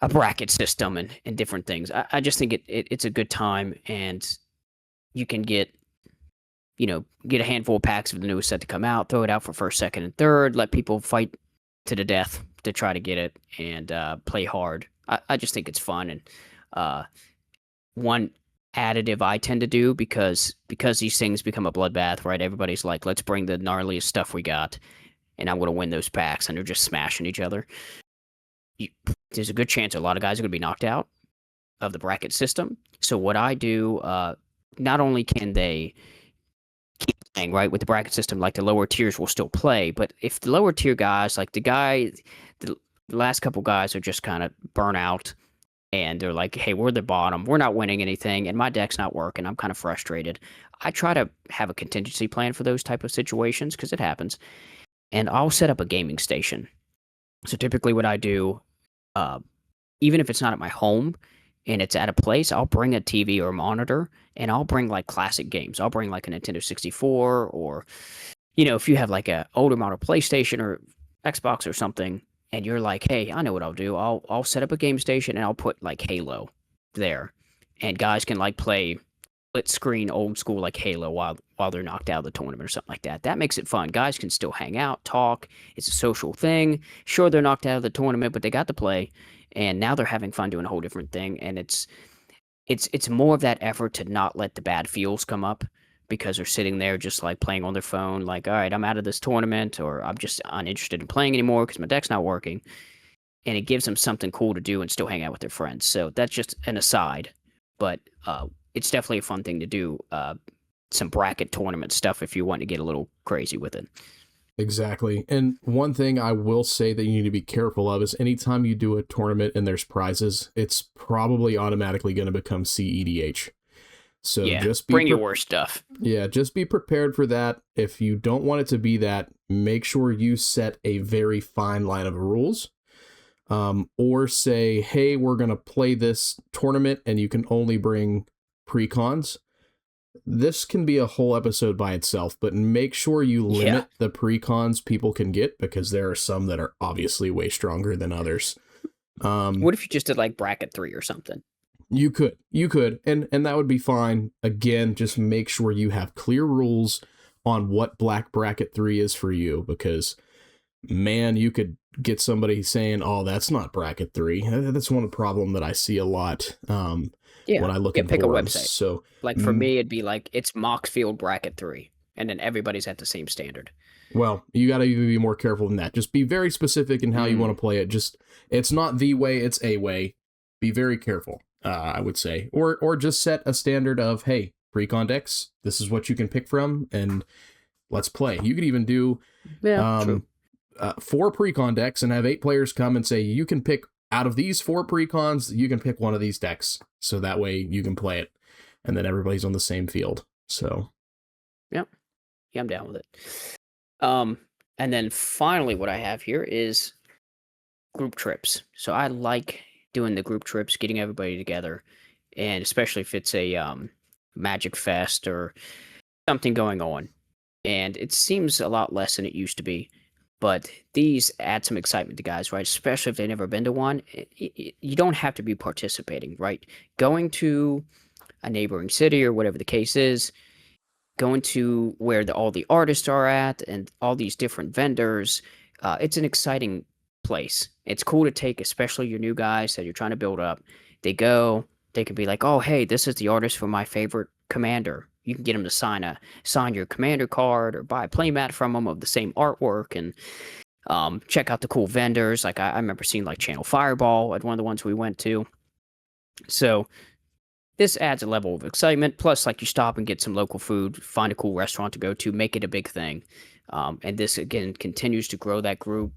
a bracket system and different things. I just think it's a good time, and you can get a handful of packs of the newest set to come out, throw it out for first, second, and third, let people fight to the death to try to get it, and play hard. I just think it's fun, and one additive I tend to do because these things become a bloodbath, right? Everybody's like, let's bring the gnarliest stuff we got, and I'm going to win those packs, and they're just smashing each other. There's a good chance a lot of guys are going to be knocked out of the bracket system. So what I do, not only can they keep playing, right, with the bracket system, like the lower tiers will still play, but if the lower tier guys, like the last couple guys are just kind of burnt out, and they're like, hey, we're the bottom, we're not winning anything, and my deck's not working, I'm kind of frustrated. I try to have a contingency plan for those type of situations because it happens, and I'll set up a gaming station. So typically what I do, even if it's not at my home and it's at a place, I'll bring a TV or a monitor, and I'll bring like classic games. I'll bring like a Nintendo 64, or, if you have like a older model PlayStation or Xbox or something, and you're like, hey, I know what I'll do. I'll set up a game station, and I'll put like Halo there, and guys can like play split screen old school like Halo while they're knocked out of the tournament or something like that. That makes it fun. Guys can still hang out, talk. It's a social thing. Sure, they're knocked out of the tournament, but they got to play, and now they're having fun doing a whole different thing. And it's more of that effort to not let the bad feels come up, because they're sitting there just like playing on their phone, like, all right, I'm out of this tournament, or I'm just uninterested in playing anymore because my deck's not working. And it gives them something cool to do and still hang out with their friends. So that's just an aside, but it's definitely a fun thing to do. Some bracket tournament stuff if you want to get a little crazy with it. Exactly. And one thing I will say that you need to be careful of is anytime you do a tournament and there's prizes, it's probably automatically going to become CEDH. So Yeah, bring your worst stuff. just be prepared for that. If you don't want it to be that, make sure you set a very fine line of rules. Or say, hey, we're going to play this tournament and you can only bring precons. This can be a whole episode by itself, but make sure you Yeah. limit the precons people can get because there are some that are obviously way stronger than others. What if you just did like bracket 3 or something? You could, and that would be fine. Again, just make sure you have clear rules on what black bracket 3 is for you, because man, you could get somebody saying, "Oh, that's not bracket 3." That's one problem that I see a lot. When I look in pick forums. a website. So, Like for me, it'd be like it's Moxfield bracket 3, and then everybody's at the same standard. well, you got to even be more careful than that. Just be very specific in how you want to play it. Just it's not the way, it's a way. Be very careful. I would say, or just set a standard of, hey, precon decks, this is what you can pick from, and let's play. You could even do True. 4 precon decks and have 8 players come and say, you can pick out of these 4 precons, you can pick one of these decks, so that way you can play it, and then everybody's on the same field. So, yeah, I'm down with it. And then finally, what I have here is group trips. So I like doing the group trips, getting everybody together, and especially if it's a Magic Fest or something going on. And it seems a lot less than it used to be, but these add some excitement to guys, right? Especially if they've never been to one. You don't have to be participating, right? Going to a neighboring city or whatever the case is, going to where all the artists are at and all these different vendors, it's an exciting place. It's cool to take, especially your new guys that you're trying to build up. They go, they can be like, oh, hey, this is the artist for my favorite commander. You can get them to sign your commander card or buy a playmat from them of the same artwork, and check out the cool vendors. Like I remember seeing like Channel Fireball at one of the ones we went to. So this adds a level of excitement. Plus, like you stop and get some local food, find a cool restaurant to go to, make it a big thing. And this again continues to grow that group,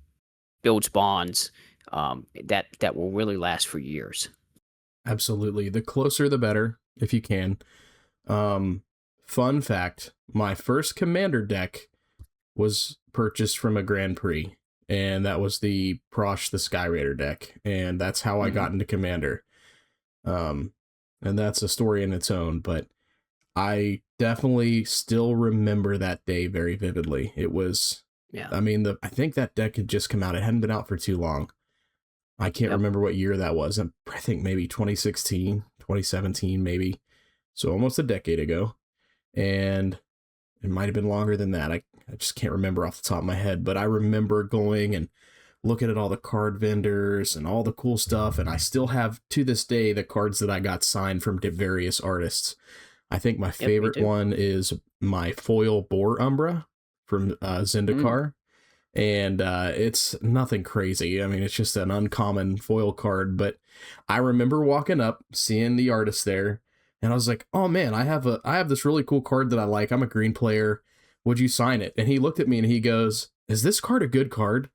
builds bonds that will really last for years. absolutely. The closer, the better, if you can. Fun fact, my first commander deck was purchased from a Grand Prix, and that was the Prosh the Sky Raider deck, and that's how I got into commander. And that's a story in its own, but I definitely still remember that day very vividly. It was, I mean, I think that deck had just come out. It hadn't been out for too long. I can't remember what year that was. I think maybe 2016, 2017, maybe. So almost a decade ago. And it might have been longer than that. I just can't remember off the top of my head. But I remember going and looking at all the card vendors and all the cool stuff. And I still have, to this day, the cards that I got signed from various artists. I think my favorite one is my foil Boar Umbra from Zendikar. And it's nothing crazy. I mean, it's just an uncommon foil card. But I remember walking up, seeing the artist there, and I was like, "Oh man, I have this really cool card that I like. I'm a green player. Would you sign it?" And he looked at me and he goes, "Is this card a good card?"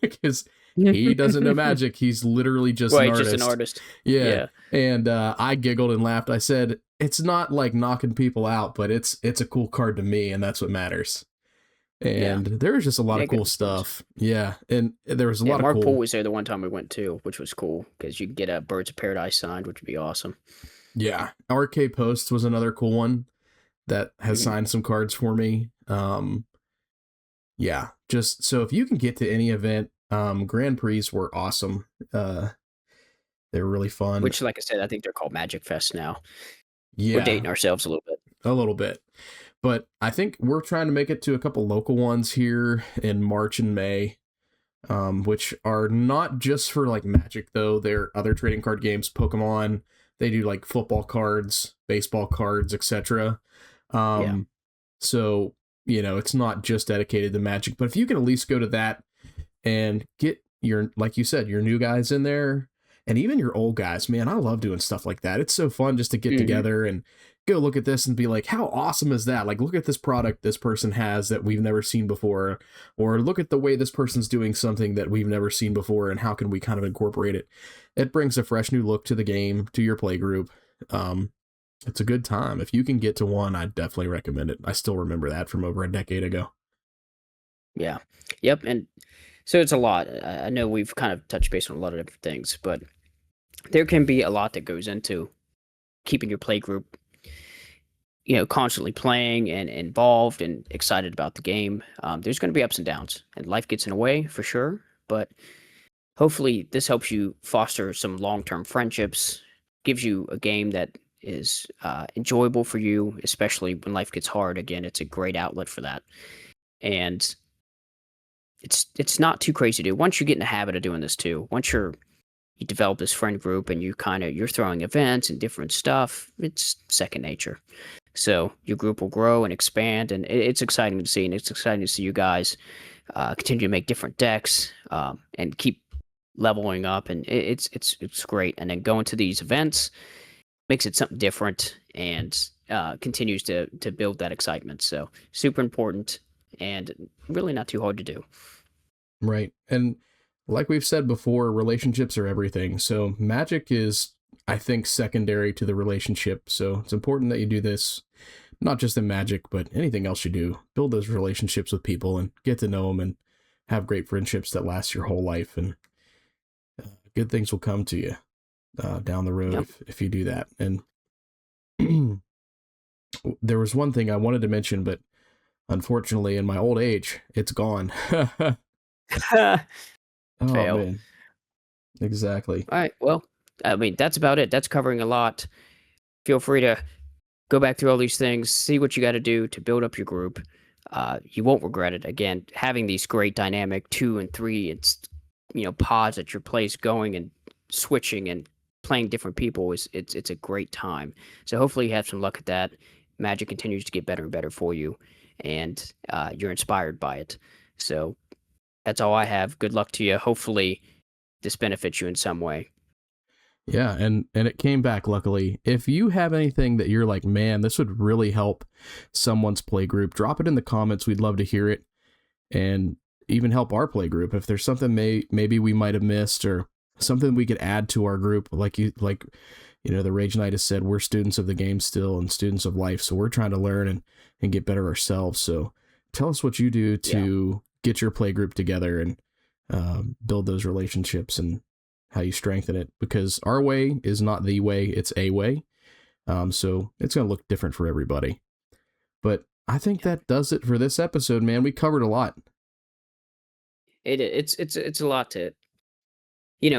Because he doesn't know Magic. He's literally just an artist. Just an artist. Yeah. And I giggled and laughed. I said, "It's not like knocking people out, but it's a cool card to me, and that's what matters." And there was just a lot of cool stuff. Yeah, and there was a lot of Mark cool. Poole was there the one time we went to, which was cool because you could get a Birds of Paradise signed, which would be awesome. Yeah, RK Post was another cool one that has signed some cards for me. Yeah, just so if you can get to any event, Grand Prix were awesome. They were really fun. Which, like I said, I think they're called Magic Fest now. Yeah, we're dating ourselves a little bit. A little bit. But I think we're trying to make it to a couple local ones here in March and May, which are not just for like Magic, though. They're other trading card games, Pokemon. They do like football cards, baseball cards, etc. So, you know, it's not just dedicated to Magic. But if you can at least go to that and get your, like you said, your new guys in there, and even your old guys, man, I love doing stuff like that. It's so fun just to get together and go look at this and be like, how awesome is that? Like, look at this product this person has that we've never seen before, or look at the way this person's doing something that we've never seen before, and how can we kind of incorporate it? It brings a fresh new look to the game, to your play group. It's a good time. If you can get to one, I'd definitely recommend it. I still remember that from over a decade ago. Yeah. Yep. And so it's a lot. I know we've kind of touched base on a lot of different things, but there can be a lot that goes into keeping your play group, constantly playing and involved and excited about the game. There's going to be ups and downs, and life gets in the way for sure. But hopefully, this helps you foster some long-term friendships, gives you a game that is enjoyable for you, especially when life gets hard. Again, it's a great outlet for that, and it's not too crazy to do. Once you get in the habit of doing this too, once you develop this friend group and you're throwing events and different stuff, it's second nature. So your group will grow and expand, and it's exciting to see. And it's exciting to see you guys continue to make different decks and keep leveling up. And it's great. And then going to these events makes it something different and continues to build that excitement. So super important and really not too hard to do. Right. And like we've said before, relationships are everything. So Magic is, I think, secondary to the relationship. So it's important that you do this, not just in Magic, but anything else you do. Build those relationships with people and get to know them and have great friendships that last your whole life. And good things will come to you down the road if you do that. And there was one thing I wanted to mention, but unfortunately, in my old age, it's gone. Oh, Fail. man. Exactly. All right. Well, I mean, that's about it. That's covering a lot. Feel free to go back through all these things, see what you got to do to build up your group. You won't regret it. Again, having these great dynamic 2 and 3, it's pods at your place going and switching and playing different people it's a great time. So hopefully you have some luck at that. Magic continues to get better and better for you, and you're inspired by it. So that's all I have. Good luck to you. Hopefully this benefits you in some way. Yeah, and it came back, luckily. If you have anything that you're like, man, this would really help someone's play group, drop it in the comments. We'd love to hear it, and even help our play group. If there's something maybe we might have missed, or something we could add to our group, the Rage Knight has said, we're students of the game still and students of life, so we're trying to learn and get better ourselves. So tell us what you do to get your play group together and build those relationships and how you strengthen it, because our way is not the way, it's a way. So it's going to look different for everybody. But I think that does it for this episode, man. We covered a lot. It's a lot to,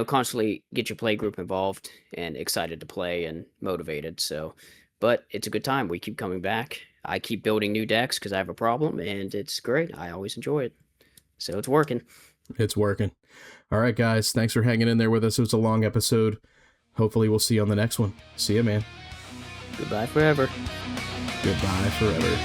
constantly get your play group involved and excited to play and motivated. So, but it's a good time. We keep coming back. I keep building new decks because I have a problem, and it's great. I always enjoy it. So it's working. It's working. All right, guys. Thanks for hanging in there with us. It was a long episode. Hopefully we'll see you on the next one. See ya, man. Goodbye forever. Goodbye forever.